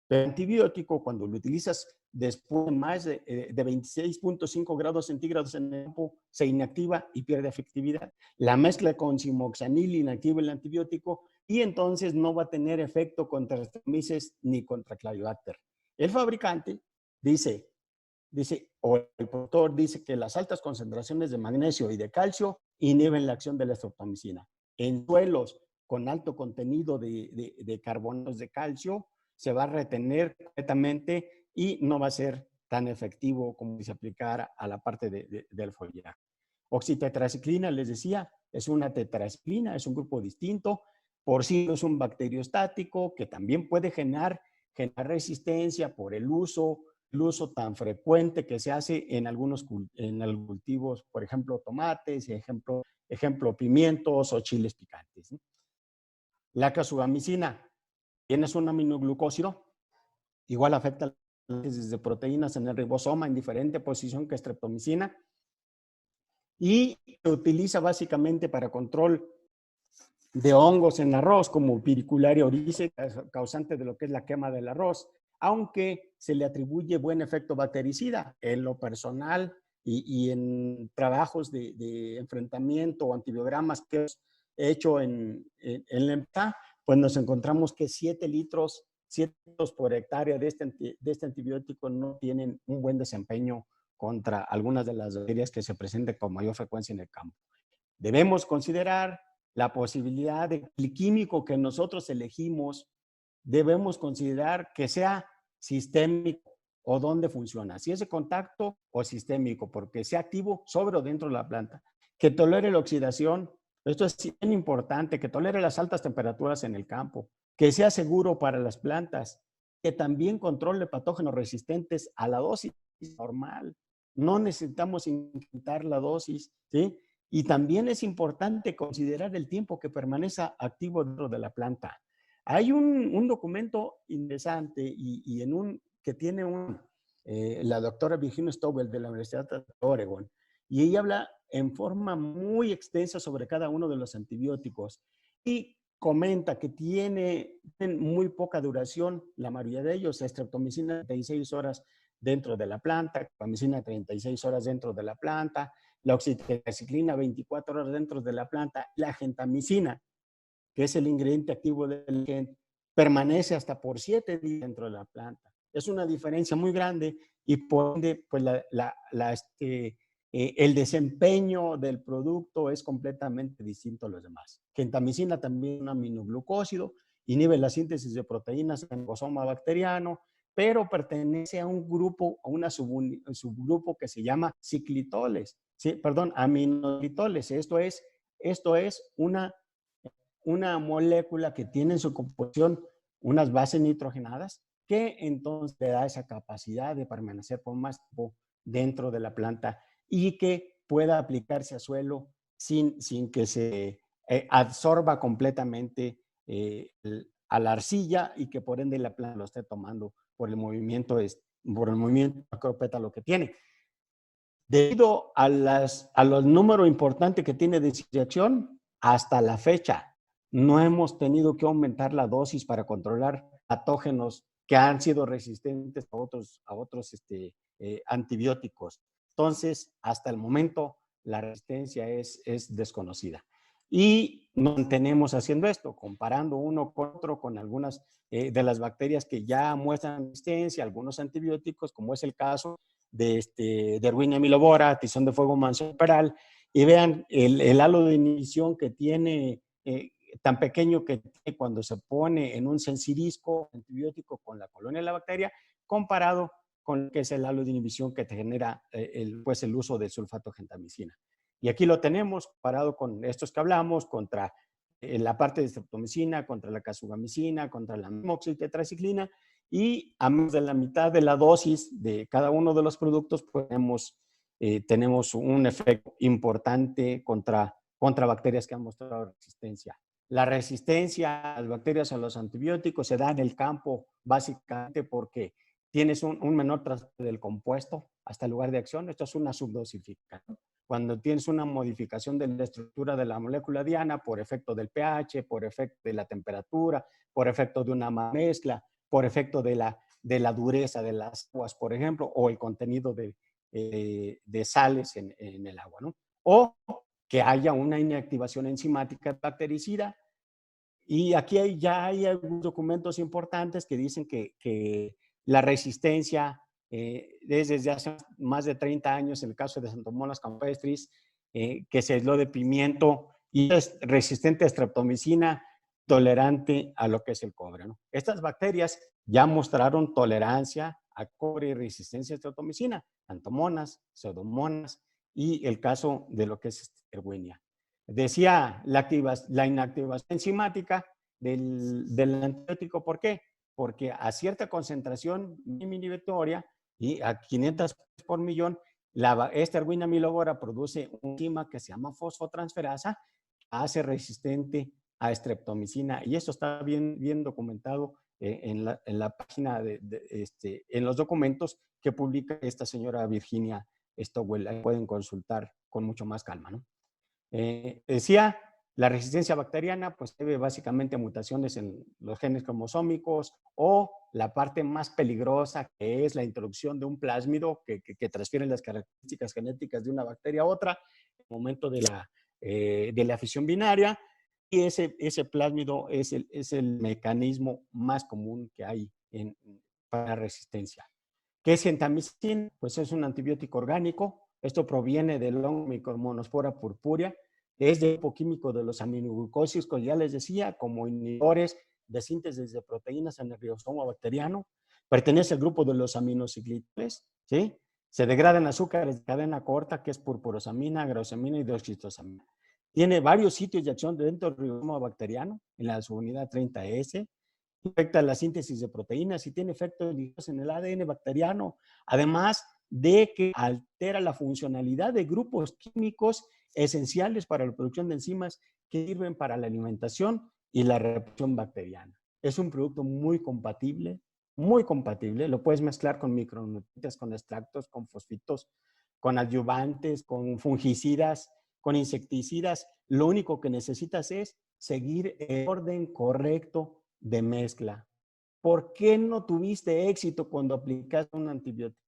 El antibiótico, cuando lo utilizas después de más de 26.5 grados centígrados en el campo, se inactiva y pierde efectividad. La mezcla con simoxanil inactiva el antibiótico y entonces no va a tener efecto contra Streptomyces ni contra Clariobacter. El fabricante dice, o el productor dice que las altas concentraciones de magnesio y de calcio inhiben la acción de la streptomicina. En suelos con alto contenido de carbonatos de calcio, se va a retener completamente y no va a ser tan efectivo como si se aplicara a la parte del follaje. Oxitetraciclina, les decía, es una tetraciclina, es un grupo distinto. Por sí es un bacteriostático que también puede generar resistencia por el uso tan frecuente que se hace en algunos cultivos, por ejemplo, tomates, ejemplo pimientos o chiles picantes, ¿sí? La casugamicina, tienes un aminoglucósido, igual afecta desde proteínas en el ribosoma en diferente posición que streptomicina, y se utiliza básicamente para control de hongos en arroz, como Pyricularia oryzae, causante de lo que es la quema del arroz. aunque se le atribuye buen efecto bactericida. En lo personal y en trabajos de enfrentamiento o antibiogramas que he hecho en la EMTA, pues nos encontramos que 7 litros por hectárea de este antibiótico no tienen un buen desempeño contra algunas de las bacterias que se presenten con mayor frecuencia en el campo. Debemos considerar la posibilidad de que el químico que nosotros elegimos, debemos considerar que sea sistémico o dónde funciona, si es de contacto o sistémico, porque sea activo sobre o dentro de la planta, que tolere la oxidación, esto es bien importante, que tolere las altas temperaturas en el campo, que sea seguro para las plantas, que también controle patógenos resistentes a la dosis normal. No necesitamos incrementar la dosis, ¿sí? Y también es importante considerar el tiempo que permanece activo dentro de la planta. Hay un documento interesante que tiene la doctora Virginia Stowell de la Universidad de Oregon, y ella habla en forma muy extensa sobre cada uno de los antibióticos y comenta que tienen muy poca duración, la mayoría de ellos, streptomicina 36 horas dentro de la planta, rifamicina 36 horas dentro de la planta, la oxitetraciclina 24 horas dentro de la planta, la gentamicina, que es el ingrediente activo del gen, permanece hasta por 7 días dentro de la planta. Es una diferencia muy grande y por ende, pues el desempeño del producto es completamente distinto a los demás. Gentamicina también es un aminoglucósido, inhibe la síntesis de proteínas en el ribosoma bacteriano, pero pertenece a un grupo, a un subgrupo que se llama ciclitoles, ¿sí? Perdón, aminoclitoles. Esto es una molécula que tiene en su composición unas bases nitrogenadas que entonces le da esa capacidad de permanecer por más tiempo dentro de la planta y que pueda aplicarse a suelo sin que se absorba completamente a la arcilla y que por ende la planta lo esté tomando por el movimiento macropétalo que tiene. Debido a los números importantes que tiene de reacción, hasta la fecha no hemos tenido que aumentar la dosis para controlar patógenos que han sido resistentes a otros antibióticos. Entonces, hasta el momento, la resistencia es desconocida. Y mantenemos haciendo esto, comparando uno con otro con algunas de las bacterias que ya muestran resistencia a algunos antibióticos, como es el caso de Erwinia milobora, tizón de fuego manso-peral, y vean el halo de inhibición que tiene, tan pequeño que tiene cuando se pone en un sensirisco antibiótico con la colonia de la bacteria, comparado con lo que es el halo de inhibición que te genera el uso del sulfato gentamicina. Y aquí lo tenemos comparado con estos que hablamos, contra la parte de streptomicina, contra la casugamicina, contra la moxitetraciclina, y a más de la mitad de la dosis de cada uno de los productos pues tenemos un efecto importante contra bacterias que han mostrado resistencia. La resistencia a las bacterias a los antibióticos se da en el campo básicamente porque tienes un menor transporte del compuesto hasta el lugar de acción. Esto es una subdosificación. Cuando tienes una modificación de la estructura de la molécula diana por efecto del pH, por efecto de la temperatura, por efecto de una mezcla, por efecto de la dureza de las aguas, por ejemplo, o el contenido de sales en el agua, ¿no? O que haya una inactivación enzimática bactericida. Y aquí ya hay algunos documentos importantes que dicen que la resistencia desde hace más de 30 años, en el caso de Xanthomonas campestris, que se aisló de pimiento y es resistente a streptomicina, tolerante a lo que es el cobre, ¿no? Estas bacterias ya mostraron tolerancia a cobre y resistencia a streptomicina, Xanthomonas, Pseudomonas y el caso de lo que es Erwinia. Decía la inactivación enzimática del antibiótico, ¿por qué? Porque a cierta concentración inhibitoria y a 500 por millón, esta Erwinia milobora produce una enzima que se llama fosfotransferasa, hace resistente a streptomicina, y esto está bien documentado en la página en los documentos que publica esta señora Virginia Stowell. Ahí pueden consultar con mucho más calma, ¿no? Decía La resistencia bacteriana pues se debe básicamente a mutaciones en los genes cromosómicos o la parte más peligrosa que es la introducción de un plásmido que transfiere las características genéticas de una bacteria a otra en el momento de la fisión binaria, y ese plásmido es el mecanismo más común que hay para resistencia. ¿Qué es gentamicina? Pues es un antibiótico orgánico. Esto proviene del hongo Micromonospora purpurea. Es de tipo químico de los aminoglucósidos, ya les decía, como inhibidores de síntesis de proteínas en el ribosoma bacteriano. Pertenece al grupo de los aminociclitones, ¿sí? Se degrada en azúcares de cadena corta, que es purpurosamina, grosamina y deoxitosamina. Tiene varios sitios de acción dentro del ribosoma bacteriano, en la subunidad 30S. Afecta la síntesis de proteínas y tiene efectos en el ADN bacteriano, además de que altera la funcionalidad de grupos químicos esenciales para la producción de enzimas que sirven para la alimentación y la reproducción bacteriana. Es un producto muy compatible, lo puedes mezclar con micronutrientes, con extractos, con fosfitos, con adyuvantes, con fungicidas, con insecticidas. Lo único que necesitas es seguir el orden correcto de mezcla. ¿Por qué no tuviste éxito cuando aplicaste un antibiótico?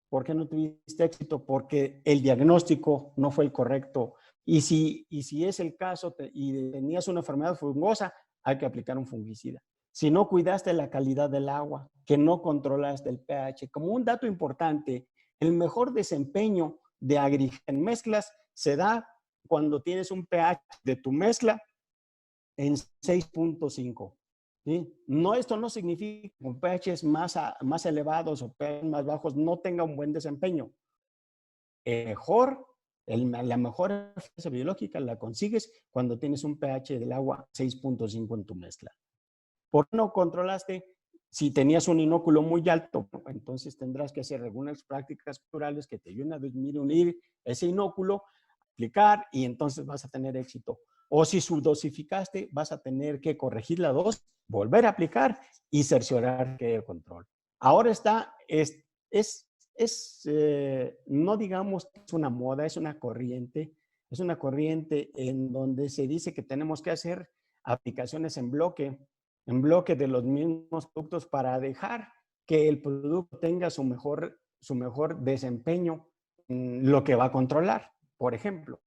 ¿Por qué no tuviste éxito? Porque el diagnóstico no fue el correcto. Y si es el caso y tenías una enfermedad fungosa, hay que aplicar un fungicida. Si no cuidaste la calidad del agua, que no controlaste el pH, como un dato importante, el mejor desempeño de en mezclas se da cuando tienes un pH de tu mezcla en 6.5. ¿Sí? No, esto no significa que con pHs más elevados o pH más bajos no tenga un buen desempeño. La mejor eficacia biológica la consigues cuando tienes un pH del agua 6.5 en tu mezcla. ¿Por qué no controlaste? Si tenías un inóculo muy alto, entonces tendrás que hacer algunas prácticas culturales que te ayuden a disminuir ese inóculo, aplicar, y entonces vas a tener éxito. O si subdosificaste, vas a tener que corregir la dosis, volver a aplicar y cerciorar que haya control. Ahora está, no digamos que es una moda, es una corriente en donde se dice que tenemos que hacer aplicaciones en bloque de los mismos productos para dejar que el producto tenga su mejor desempeño en lo que va a controlar. Por ejemplo,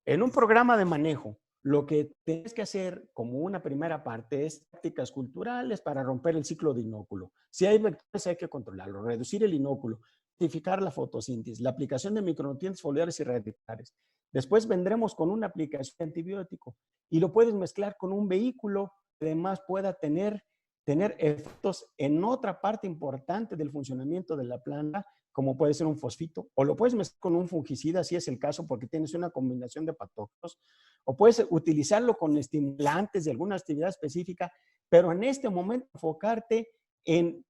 en un programa de manejo, lo que tienes que hacer como una primera parte es prácticas culturales para romper el ciclo de inóculo. Si hay vectores, hay que controlarlo, reducir el inóculo, identificar la fotosíntesis, la aplicación de micronutrientes foliares y radiculares. Después vendremos con una aplicación de antibiótico y lo puedes mezclar con un vehículo que además pueda tener efectos en otra parte importante del funcionamiento de la planta, como puede ser un fosfito, o lo puedes mezclar con un fungicida, si es el caso, porque tienes una combinación de patógenos, o puedes utilizarlo con estimulantes de alguna actividad específica, pero en este momento enfocarte en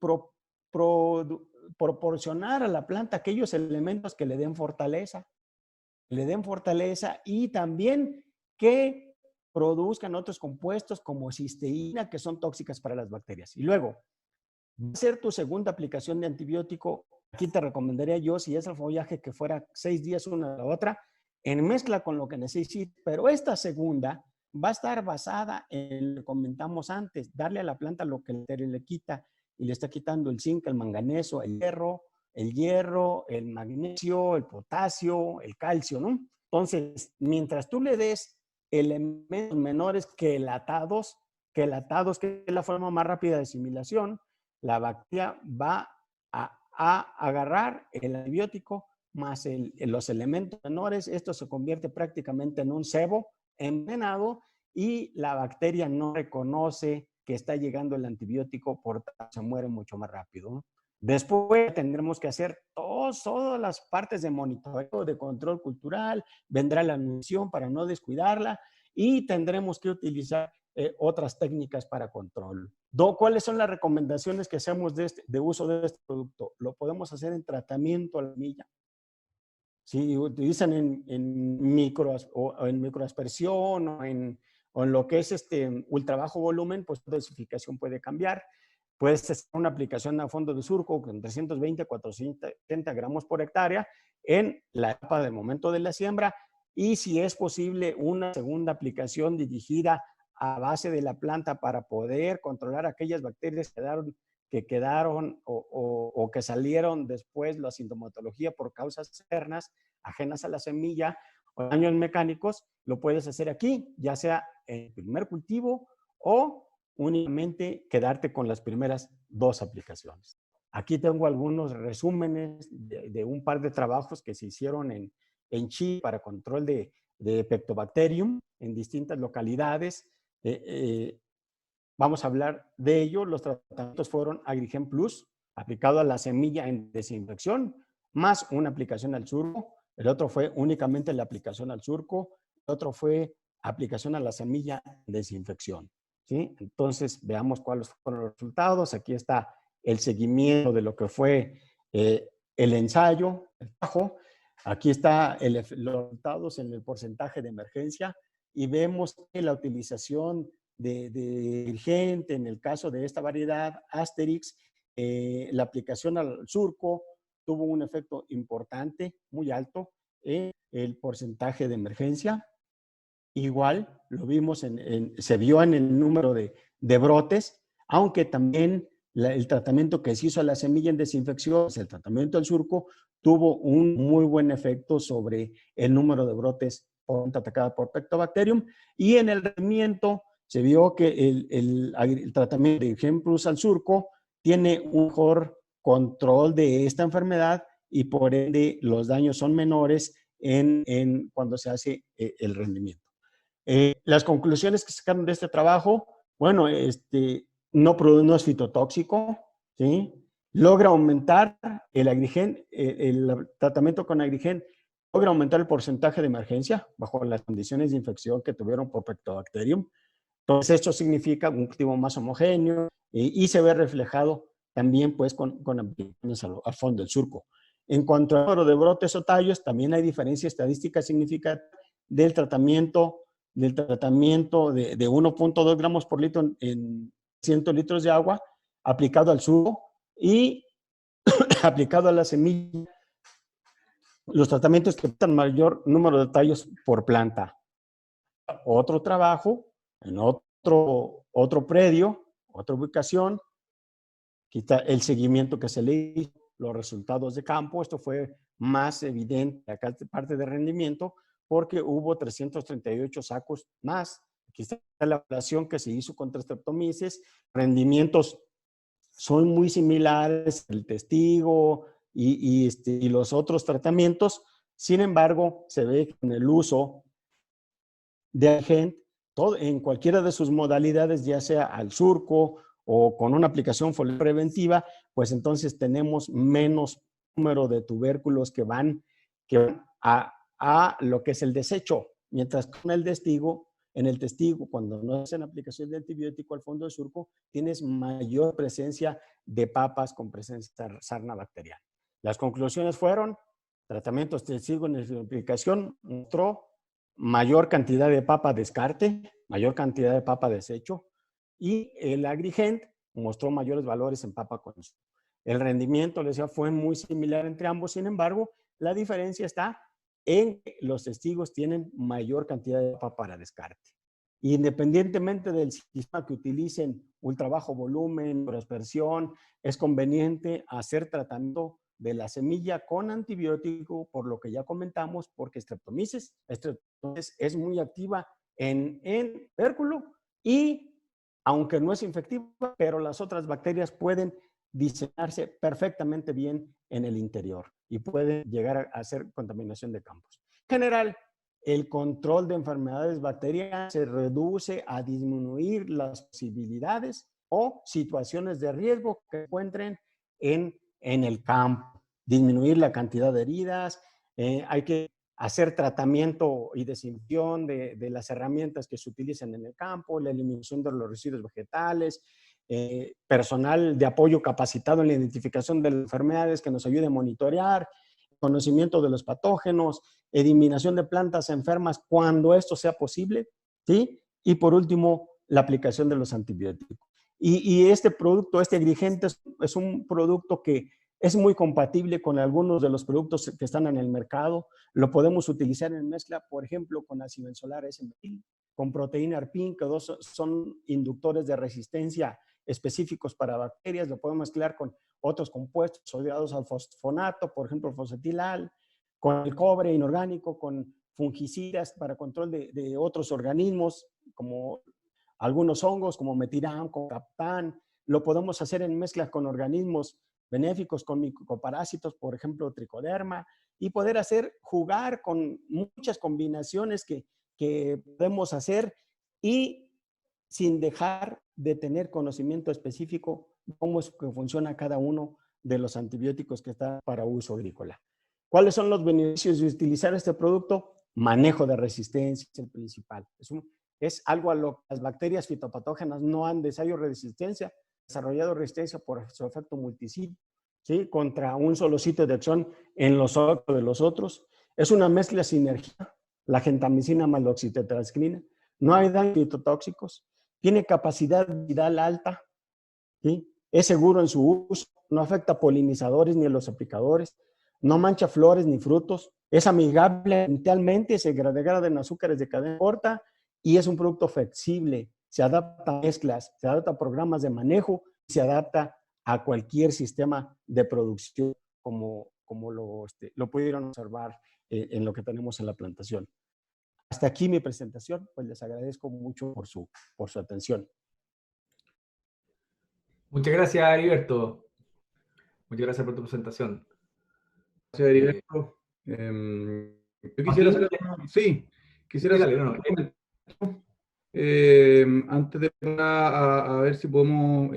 proporcionar a la planta aquellos elementos que le den fortaleza y también que produzcan otros compuestos como cisteína, que son tóxicas para las bacterias. Y luego, va a ser tu segunda aplicación de antibiótico. Aquí te recomendaría yo, si es el follaje, que fuera 6 días una a la otra, en mezcla con lo que necesites, pero esta segunda va a estar basada en lo que comentamos antes, darle a la planta lo que le quita, y le está quitando el zinc, el manganeso, el hierro, el magnesio, el potasio, el calcio, ¿no? Entonces, mientras tú le des elementos menores que latados, que es la forma más rápida de asimilación, la bacteria va a agarrar el antibiótico más los elementos menores. Esto se convierte prácticamente en un sebo envenenado y la bacteria no reconoce que está llegando el antibiótico, por tanto se muere mucho más rápido, ¿no? Después tendremos que hacer todas las partes de monitoreo, de control cultural, vendrá la nutrición para no descuidarla y tendremos que utilizar otras técnicas para control. ¿Cuáles son las recomendaciones que hacemos de uso de este producto? Lo podemos hacer en tratamiento a la semilla. Si utilizan en microaspersión o en lo que es ultra bajo volumen, pues la dosificación puede cambiar. Puedes hacer una aplicación a fondo de surco con 320 a 470 gramos por hectárea en la etapa del momento de la siembra, y si es posible una segunda aplicación dirigida a base de la planta para poder controlar aquellas bacterias que quedaron o que salieron después la sintomatología por causas externas, ajenas a la semilla o daños mecánicos, lo puedes hacer aquí, ya sea en el primer cultivo o únicamente quedarte con las primeras 2 aplicaciones. Aquí tengo algunos resúmenes de un par de trabajos que se hicieron en Chile para control de Pectobacterium en distintas localidades. Vamos a hablar de ello. Los tratamientos fueron Agrigen Plus, aplicado a la semilla en desinfección, más una aplicación al surco. El otro fue únicamente la aplicación al surco. El otro fue aplicación a la semilla en desinfección. ¿Sí? Entonces, veamos cuáles fueron los resultados. Aquí está el seguimiento de lo que fue el ensayo, el trabajo. Aquí está los resultados en el porcentaje de emergencia y vemos que la utilización de Agrigen, en el caso de esta variedad, Asterix, la aplicación al surco tuvo un efecto importante, muy alto, en el porcentaje de emergencia. Igual lo vimos, se vio en el número de brotes, aunque también el tratamiento que se hizo a la semilla en desinfección, el tratamiento al surco, tuvo un muy buen efecto sobre el número de brotes atacada por Pectobacterium. Y en el rendimiento se vio que el tratamiento de Agrigen Plus al surco tiene un mejor control de esta enfermedad y por ende los daños son menores cuando se hace el rendimiento. Las conclusiones que sacaron de este trabajo, bueno, no es fitotóxico, ¿sí? Logra aumentar el Agrigen, el tratamiento con Agrigen, logra aumentar el porcentaje de emergencia bajo las condiciones de infección que tuvieron por Pectobacterium. Entonces, esto significa un cultivo más homogéneo y se ve reflejado también pues con aplicaciones al fondo del surco. En cuanto al número de brotes o tallos, también hay diferencia estadística significativa del tratamiento de 1.2 gramos por litro en 100 litros de agua aplicado al surco y aplicado a la semilla. Los tratamientos que aportan mayor número de tallos por planta. Otro trabajo en otro predio, otra ubicación. Aquí está el seguimiento que se le hizo, los resultados de campo. Esto fue más evidente acá parte de rendimiento porque hubo 338 sacos más. Aquí está la evaluación que se hizo contra Streptomyces. Rendimientos son muy similares, el testigo y los otros tratamientos. Sin embargo, se ve que en el uso de Agrigen, en cualquiera de sus modalidades, ya sea al surco o con una aplicación foliar preventiva, pues entonces tenemos menos número de tubérculos que van a lo que es el desecho, mientras con el testigo, cuando no hacen aplicación de antibiótico al fondo del surco, tienes mayor presencia de papas con presencia de sarna bacteriana. Las conclusiones fueron, tratamientos testigo en la aplicación mostró mayor cantidad de papa descarte, mayor cantidad de papa desecho, y el Agrigen mostró mayores valores en papa con surco. El rendimiento, les decía, fue muy similar entre ambos, sin embargo, la diferencia está en que los testigos tienen mayor cantidad de papa para descarte. Independientemente del sistema que utilicen, ultra bajo volumen, aspersión, es conveniente hacer tratamiento de la semilla con antibiótico, por lo que ya comentamos, porque Streptomyces es muy activa en tubérculo y aunque no es infectiva, pero las otras bacterias pueden diseñarse perfectamente bien en el interior y pueden llegar a hacer contaminación de campos. En general, el control de enfermedades bacterianas se reduce a disminuir las posibilidades o situaciones de riesgo que encuentren en el campo. Disminuir la cantidad de heridas, hay que hacer tratamiento y desinfección de las herramientas que se utilizan en el campo, la eliminación de los residuos vegetales, personal de apoyo capacitado en la identificación de las enfermedades que nos ayude a monitorear, conocimiento de los patógenos, eliminación de plantas enfermas cuando esto sea posible, ¿sí? Y por último, la aplicación de los antibióticos. Y este producto, este Agrigen, es un producto que Es muy compatible con algunos de los productos que están en el mercado. Lo podemos utilizar en mezcla, por ejemplo, con ácido ensolar S-metil, con proteína ARPIN, que dos son inductores de resistencia específicos para bacterias. Lo podemos mezclar con otros compuestos asociados al fosfonato, por ejemplo, fosfetilal, con el cobre inorgánico, con fungicidas para control de otros organismos, como algunos hongos, como metirán, con captán. Lo podemos hacer en mezcla con organismos benéficos, con micoparásitos, por ejemplo, tricoderma, y poder jugar con muchas combinaciones que podemos hacer y sin dejar de tener conocimiento específico de cómo es que funciona cada uno de los antibióticos que están para uso agrícola. ¿Cuáles son los beneficios de utilizar este producto? Manejo de resistencia es el principal. Es algo a lo que las bacterias fitopatógenas no han desarrollado resistencia por su efecto multisitio, ¿sí? Contra un solo sitio de acción en los otros de los otros. Es una mezcla sinergia, la gentamicina más la oxitetracisclina. No hay daños fitotóxicos. Tiene capacidad viral alta, ¿sí? Es seguro en su uso, no afecta a polinizadores ni a los aplicadores, no mancha flores ni frutos, es amigable ambientalmente, se degrada en azúcares de cadena corta y es un producto flexible, se adapta a mezclas, se adapta a programas de manejo, se adapta a cualquier sistema de producción como lo pudieron observar en lo que tenemos en la plantación. Hasta aquí mi presentación, pues les agradezco mucho por su atención. Muchas gracias, Heriberto. Muchas gracias por tu presentación. Gracias, Heriberto. Yo quisiera hacer quisiera hacer un comentario. Antes de pasar a ver si podemos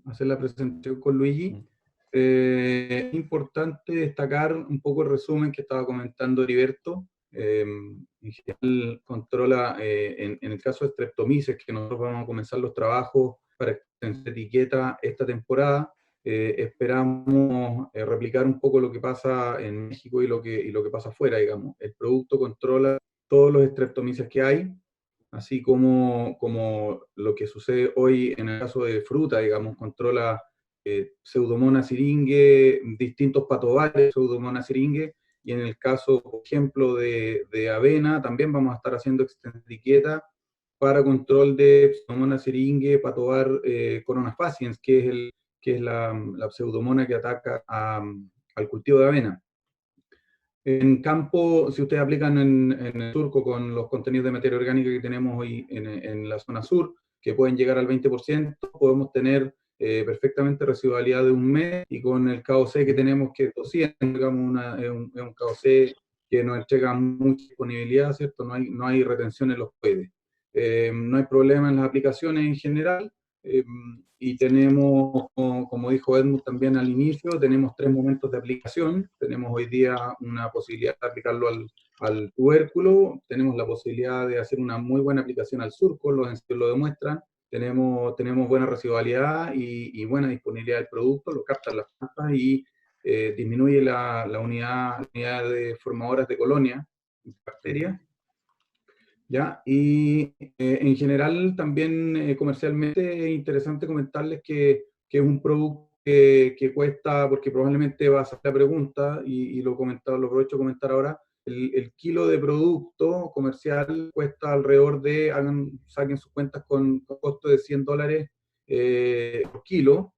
hacer la presentación con Luigi, es importante destacar un poco el resumen que estaba comentando Heriberto. En general controla, en el caso de Streptomyces, que nosotros vamos a comenzar los trabajos para extender etiqueta esta temporada. Esperamos replicar un poco lo que pasa en México y lo que pasa afuera, digamos. El producto controla todos los Streptomyces que hay, así como lo que sucede hoy en el caso de fruta, digamos, controla Pseudomonas syringae, distintos patobares, Pseudomonas syringae, y en el caso, por ejemplo, de avena, también vamos a estar haciendo etiqueta para control de Pseudomonas syringae, patobar Corona faciens, que es la pseudomona que ataca al cultivo de avena. En campo, si ustedes aplican en el surco con los contenidos de materia orgánica que tenemos hoy en la zona sur, que pueden llegar al 20%, podemos tener perfectamente residualidad de un mes, y con el KOC que tenemos, que es 200, digamos, es un KOC que nos entrega mucha disponibilidad, ¿cierto? No hay retención en los PED. No hay problema en las aplicaciones en general, y tenemos, como dijo Edmund también al inicio, tenemos 3 momentos de aplicación. Tenemos hoy día una posibilidad de aplicarlo al tubérculo, tenemos la posibilidad de hacer una muy buena aplicación al surco, los ensayos lo demuestran, tenemos buena residualidad y buena disponibilidad del producto, lo captan las plantas y disminuye la unidad de formadoras de colonia, bacterias. ¿Ya? Y en general también comercialmente es interesante comentarles que es un producto que cuesta, porque probablemente va a ser la pregunta, y lo aprovecho de comentar ahora, el kilo de producto comercial cuesta alrededor de, saquen sus cuentas con costo de $100 por kilo,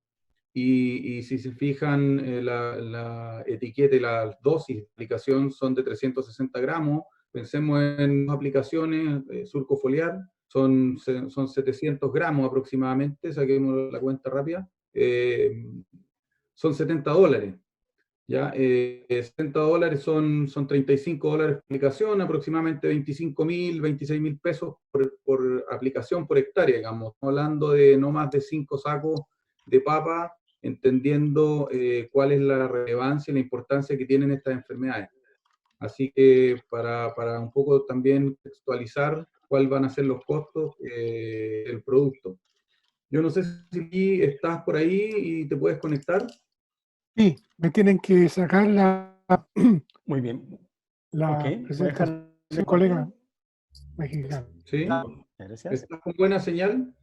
y si se fijan, la etiqueta y la dosis de aplicación son de 360 gramos, pensemos en aplicaciones, surco foliar, son 700 gramos aproximadamente, saquemos la cuenta rápida, son $70. ¿Ya? $70 son $35 por aplicación, aproximadamente 25.000, 26.000 pesos por aplicación por hectárea, digamos. Estamos hablando de no más de 5 sacos de papa, entendiendo cuál es la relevancia y la importancia que tienen estas enfermedades. Así que para un poco también textualizar cuáles van a ser los costos del producto. Yo no sé si estás por ahí y te puedes conectar. Sí, me tienen que sacar Muy bien. presentación, colega mexicano. ¿Sí? Gracias. ¿Estás con buena señal?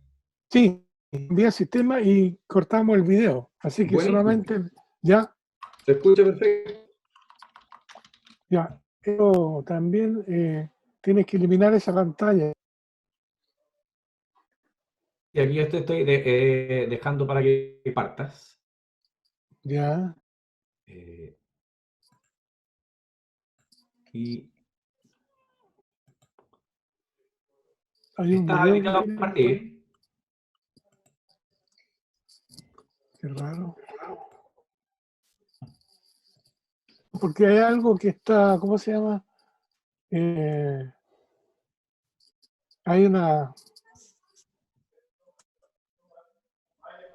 Sí, envía sistema y cortamos el video. Así que Buenísimo. solamente ya ¿Se escucha perfecto? Ya, pero también tienes que eliminar esa pantalla. Y aquí yo te estoy dejando para que partas. Ya, Y hay un está video. habilitado a partir. Qué raro. Porque hay algo que está, ¿cómo se llama? Hay una...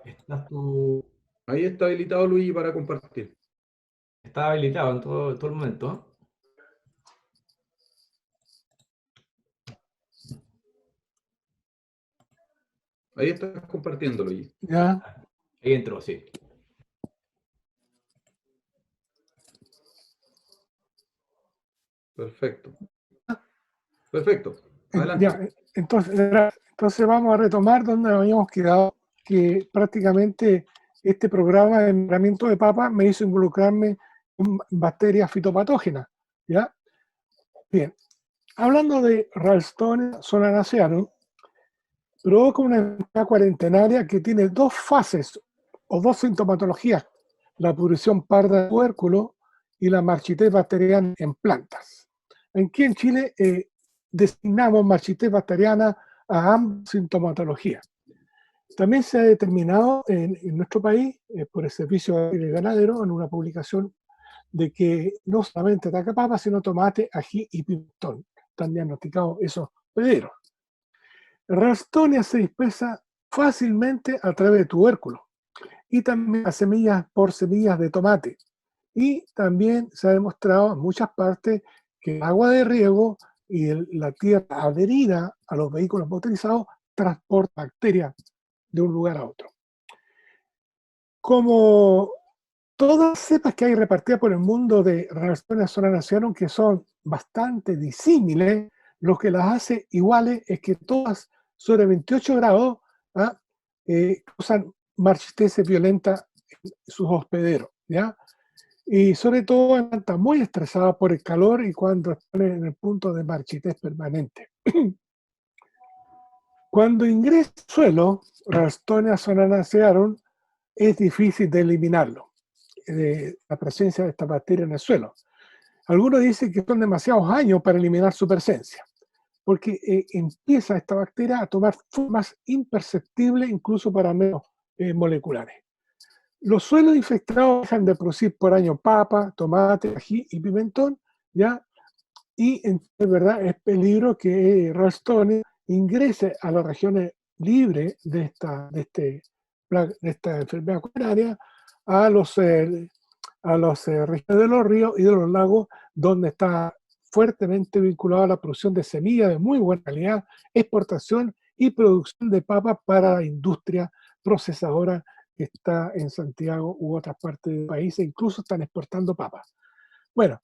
Estás tú, Ahí está habilitado, Luigi, para compartir. está habilitado en todo el momento. Ahí estás compartiendo, Luigi. Ya, Ahí entró, sí. Perfecto. Perfecto. Adelante. ya, entonces vamos a retomar donde habíamos quedado, que prácticamente este programa de mejoramiento de papa me hizo involucrarme con bacterias fitopatógenas, ¿ya? Bien, hablando de Ralstonia solanacearum, provoca una enfermedad cuarentenaria que tiene dos fases o dos sintomatologías: la pudrición parda del tubérculo y la marchitez bacteriana en plantas. Aquí en Chile designamos marchitez bacteriana a ambas sintomatologías. También se ha determinado en nuestro país, por el Servicio Agrario y Ganadero, en una publicación, de que no solamente ataca papa, sino tomate, ají y pimentón. Están diagnosticados esos pederos. Ralstonia se dispersa fácilmente a través de tubérculos y también a semillas por semillas de tomate. Y también se ha demostrado en muchas partes que el agua de riego y la tierra adherida a los vehículos motorizados transporta bacterias de un lugar a otro. Como todas las cepas que hay repartidas por el mundo de Ralstonia solanacearum, que son bastante disímiles, lo que las hace iguales es que todas sobre 28 grados causan marchiteces violentas en sus hospederos, ¿ya? Y sobre todo en plantas muy estresadas por el calor y cuando están en el punto de marchitez permanente. Cuando ingresa al suelo, Ralstonia solanacearum, es difícil de eliminarlo, la presencia de esta bacteria en el suelo. Algunos dicen que son demasiados años para eliminar su presencia, porque empieza esta bacteria a tomar formas imperceptibles incluso para medios moleculares. Los suelos infectados dejan de producir por año papa, tomate, ají y pimentón, ¿ya? Y en verdad es peligro que Ralstonia ingrese a las regiones libres de esta enfermedad curaria, a los regiones de los ríos y de los lagos, donde está fuertemente vinculado a la producción de semillas de muy buena calidad, exportación y producción de papas para la industria procesadora que está en Santiago u otras partes del país, e incluso están exportando papas. Bueno,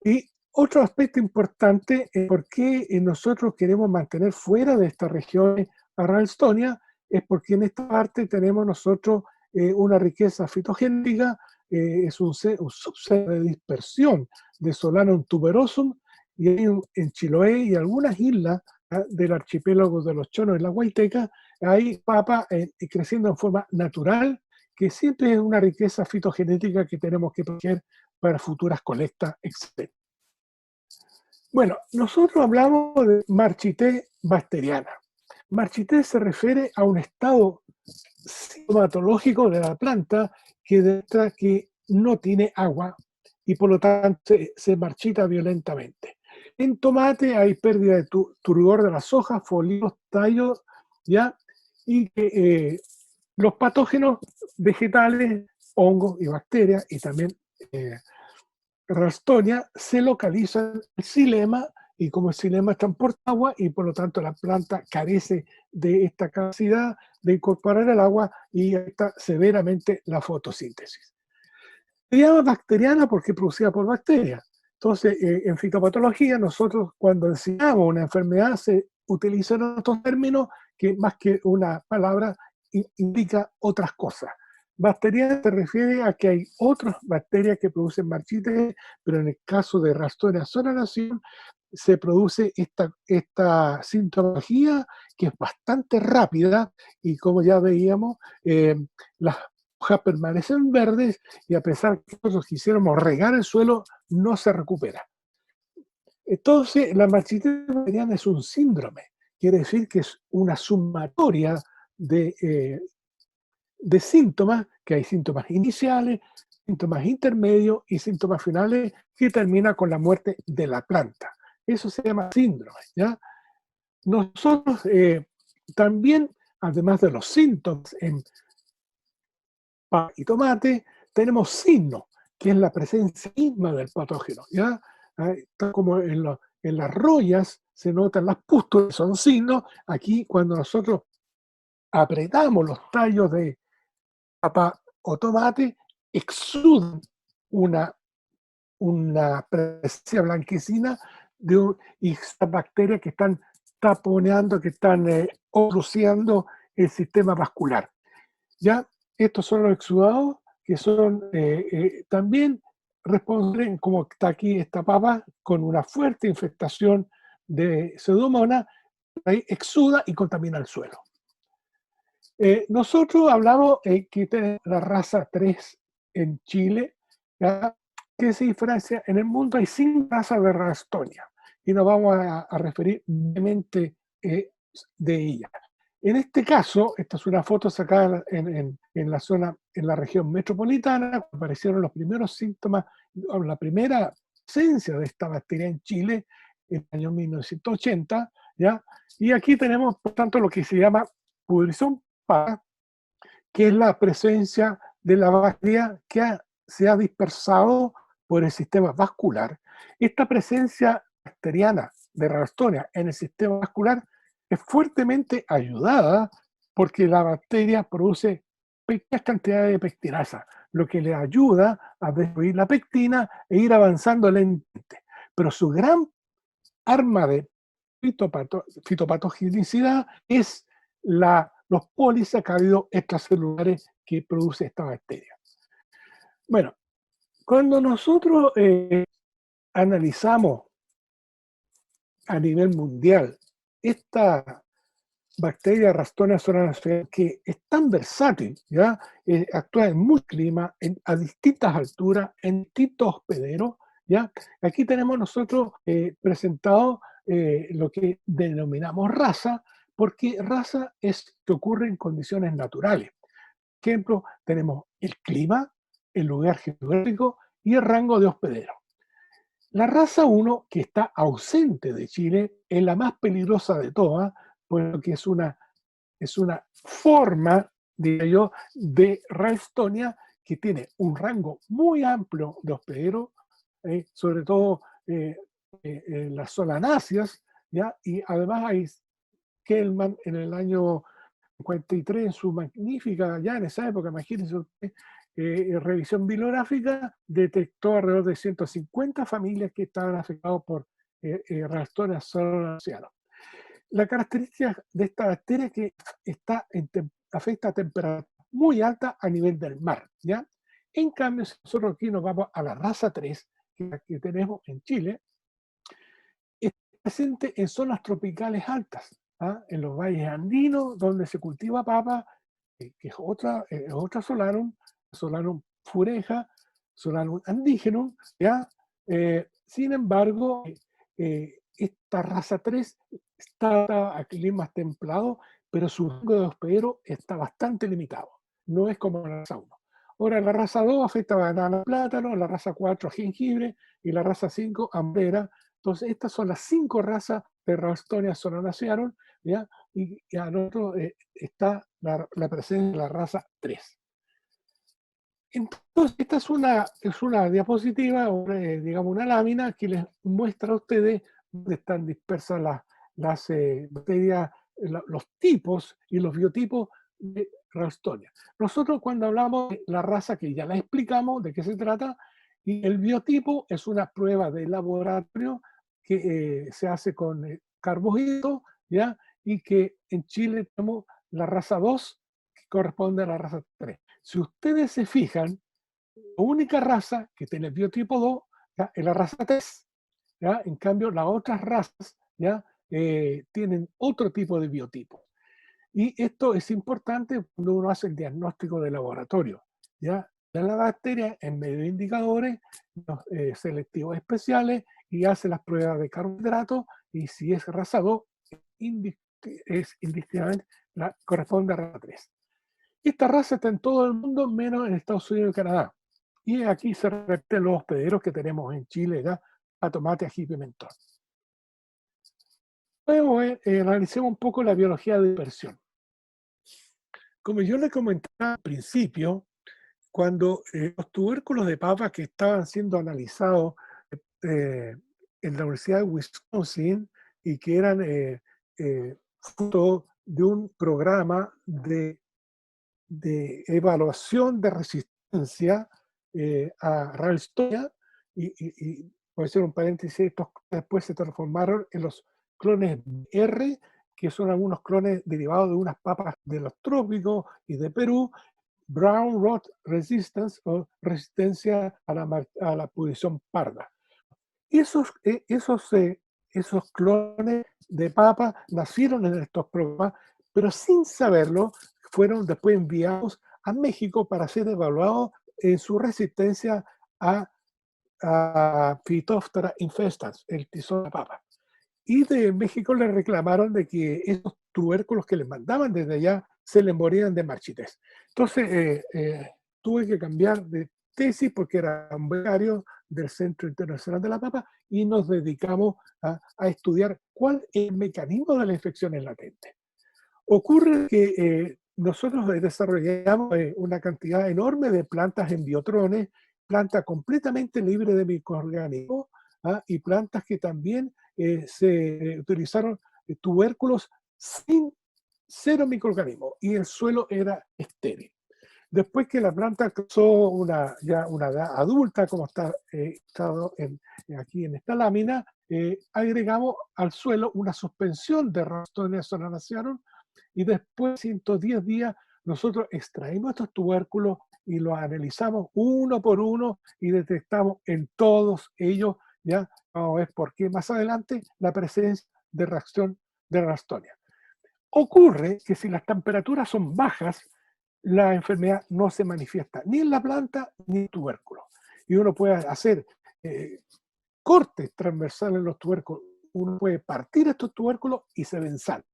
y otro aspecto importante es por qué nosotros queremos mantener fuera de estas regiones a Ralstonia, es porque en esta parte tenemos nosotros una riqueza fitogenética, es un subset de dispersión de Solanum tuberosum, y hay en Chiloé y algunas islas del archipiélago de los Chonos y la Huayteca, hay papa creciendo en forma natural, que siempre es una riqueza fitogenética que tenemos que proteger para futuras colectas, etc. Bueno, nosotros hablamos de marchitez bacteriana. Marchitez se refiere a un estado sintomatológico de la planta que demuestra que no tiene agua y por lo tanto se marchita violentamente. En tomate hay pérdida de turgor de las hojas, folíolos, tallos, ¿ya? Y los patógenos vegetales, hongos y bacterias, y también Ralstonia, se localizan en el xilema, y como el xilema transporta agua y por lo tanto la planta carece de esta capacidad de incorporar el agua y está severamente la fotosíntesis. Se llama bacteriana porque es producida por bacterias. Entonces, en fitopatología, nosotros cuando designamos una enfermedad se utilizan otros términos que más que una palabra indica otras cosas. bacteriana se refiere a que hay otras bacterias que producen marchites, pero en el caso de Ralstonia solanacearum se produce esta sintomatología que es bastante rápida y como ya veíamos, las hojas permanecen verdes y a pesar que nosotros quisiéramos regar el suelo, no se recupera. Entonces, la marchitis bacteriana es un síndrome, quiere decir que es una sumatoria de síntomas, que hay síntomas iniciales, síntomas intermedios y síntomas finales que termina con la muerte de la planta. Eso se llama síndrome, ¿ya? Nosotros también, además de los síntomas en papa y tomate, tenemos signos, que es la presencia misma del patógeno, ¿ya? Está como en las rollas se notan las pústulas, son signos. Aquí cuando nosotros apretamos los tallos de papa o tomate, exudan una presencia blanquecina y estas bacterias que están taponeando, que están oclusiando el sistema vascular. ¿Ya? Estos son los exudados que son también responden, como está aquí esta papa, con una fuerte infestación de pseudomonas, ahí exuda y contamina el suelo. Nosotros hablamos que tenemos la raza 3 en Chile, ¿ya? Que se diferencia. En el mundo hay 5 razas de Ralstonia y nos vamos a referir brevemente de ellas. En este caso, esta es una foto sacada en la zona, en la región metropolitana, aparecieron los primeros síntomas, la primera presencia de esta bacteria en Chile en el año 1980, ¿ya? Y aquí tenemos, por tanto, lo que se llama pudrición papa, que es la presencia de la bacteria que se ha dispersado por el sistema vascular. Esta presencia bacteriana de Ralstonia en el sistema vascular es fuertemente ayudada porque la bacteria produce pequeñas cantidades de pectinasa, lo que le ayuda a destruir la pectina e ir avanzando lentamente. Pero su gran arma de fitopatogenicidad es los polisacáridos extracelulares que produce esta bacteria. Bueno, cuando nosotros analizamos a nivel mundial esta bacteria Ralstonia solanacearum, que es tan versátil, ¿ya? Actúa en muchos climas, a distintas alturas, en distintos hospederos, ¿ya? Aquí tenemos nosotros presentado lo que denominamos raza, porque raza es que ocurre en condiciones naturales. Por ejemplo, tenemos el clima, el lugar geográfico y el rango de hospedero. La raza 1, que está ausente de Chile, es la más peligrosa de todas, porque es una forma, diría yo, de Ralstonia que tiene un rango muy amplio de hospedero, sobre todo en las solanáceas, ¿ya? Y además hay Kellman en el año 53, en su magnífica, ya en esa época, imagínense usted, revisión bibliográfica, detectó alrededor de 150 familias que estaban afectadas por Ralstonia solanacearum. La característica de esta bacteria es que afecta a temperaturas muy altas a nivel del mar, ¿ya? En cambio, si nosotros aquí nos vamos a la raza 3, que es la que tenemos en Chile, está presente en zonas tropicales altas, ¿ah? En los valles andinos, donde se cultiva papa, que es otra Solanum fureja, Solanum andigenum, ¿ya? Sin embargo, esta raza 3 está a climas templados, pero su rango de hospedero está bastante limitado. No es como la raza 1. Ahora, la raza 2 afecta a banana, plátano, la raza 4 a jengibre y la raza 5 a ambrera. Entonces, estas son las 5 razas de Ralstonia solanacearum, ¿ya? Y a nosotros está la presencia de la raza 3. Entonces, esta es una diapositiva, digamos una lámina que les muestra a ustedes dónde están dispersas las bacterias, los tipos y los biotipos de Ralstonia. Nosotros cuando hablamos de la raza, que ya la explicamos de qué se trata, y el biotipo es una prueba de laboratorio que se hace con carbohidratos, ¿ya? Y que en Chile tenemos la raza 2, que corresponde a la raza 3. Si ustedes se fijan, la única raza que tiene el biotipo 2, ¿ya?, es la raza 3. ¿Ya? En cambio, las otras razas, ¿ya?, tienen otro tipo de biotipo. Y esto es importante cuando uno hace el diagnóstico de laboratorio. ¿Ya? Da la bacteria en medio de indicadores selectivos especiales y hace las pruebas de carbohidratos, y si es raza 2, es indistintamente corresponde a raza 3. Esta raza está en todo el mundo, menos en Estados Unidos y Canadá. Y aquí se repiten los hospederos que tenemos en Chile, ¿ya?, a tomate, ají y pimentón. Luego analicemos un poco la biología de dispersión. Como yo les comentaba al principio, cuando los tubérculos de papa que estaban siendo analizados en la Universidad de Wisconsin y que eran fruto de un programa de evaluación de resistencia a Ralstonia, y voy a hacer un paréntesis, estos después se transformaron en los clones R, que son algunos clones derivados de unas papas de los trópicos y de Perú, Brown Rot Resistance, o resistencia a la pudrición parda. Esos clones de papa nacieron en estos programas, pero sin saberlo, fueron después enviados a México para ser evaluados en su resistencia a Phytophthora infestans, el tizón de papa. Y de México le reclamaron de que esos tubérculos que les mandaban desde allá se les morían de marchites. Entonces tuve que cambiar de tesis porque era un becario del Centro Internacional de la Papa y nos dedicamos a estudiar cuál es el mecanismo de las infecciones latentes. Ocurre que nosotros desarrollamos una cantidad enorme de plantas en biotrones, plantas completamente libres de microorganismos, y plantas que también se utilizaron tubérculos sin cero microorganismos, y el suelo era estéril. Después que la planta alcanzó ya una edad adulta, como está aquí en esta lámina, agregamos al suelo una suspensión de Ralstonia solanacearum, y después de 110 días nosotros extraímos estos tubérculos y los analizamos uno por uno y detectamos en todos ellos, ya vamos a ver por qué más adelante, la presencia de reacción de Ralstonia. Ocurre que si las temperaturas son bajas, la enfermedad no se manifiesta ni en la planta ni en el tubérculo. Y uno puede hacer cortes transversales en los tubérculos, uno puede partir estos tubérculos y se ven sanos,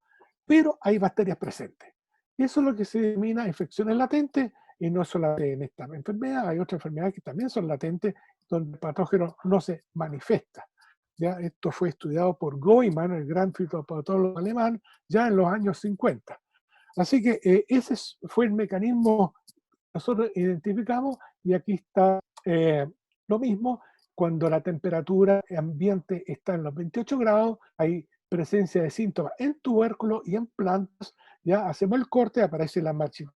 pero hay bacterias presentes. Eso es lo que se denomina infecciones latentes, y no solamente en esta enfermedad, hay otras enfermedades que también son latentes, donde el patógeno no se manifiesta. ¿Ya? Esto fue estudiado por Goimann, el gran fitopatólogo alemán, ya en los años 50. Así que ese fue el mecanismo que nosotros identificamos, y aquí está lo mismo. Cuando la temperatura ambiente está en los 28 grados, hay presencia de síntomas en tubérculos y en plantas. Ya hacemos el corte, aparece la marchitis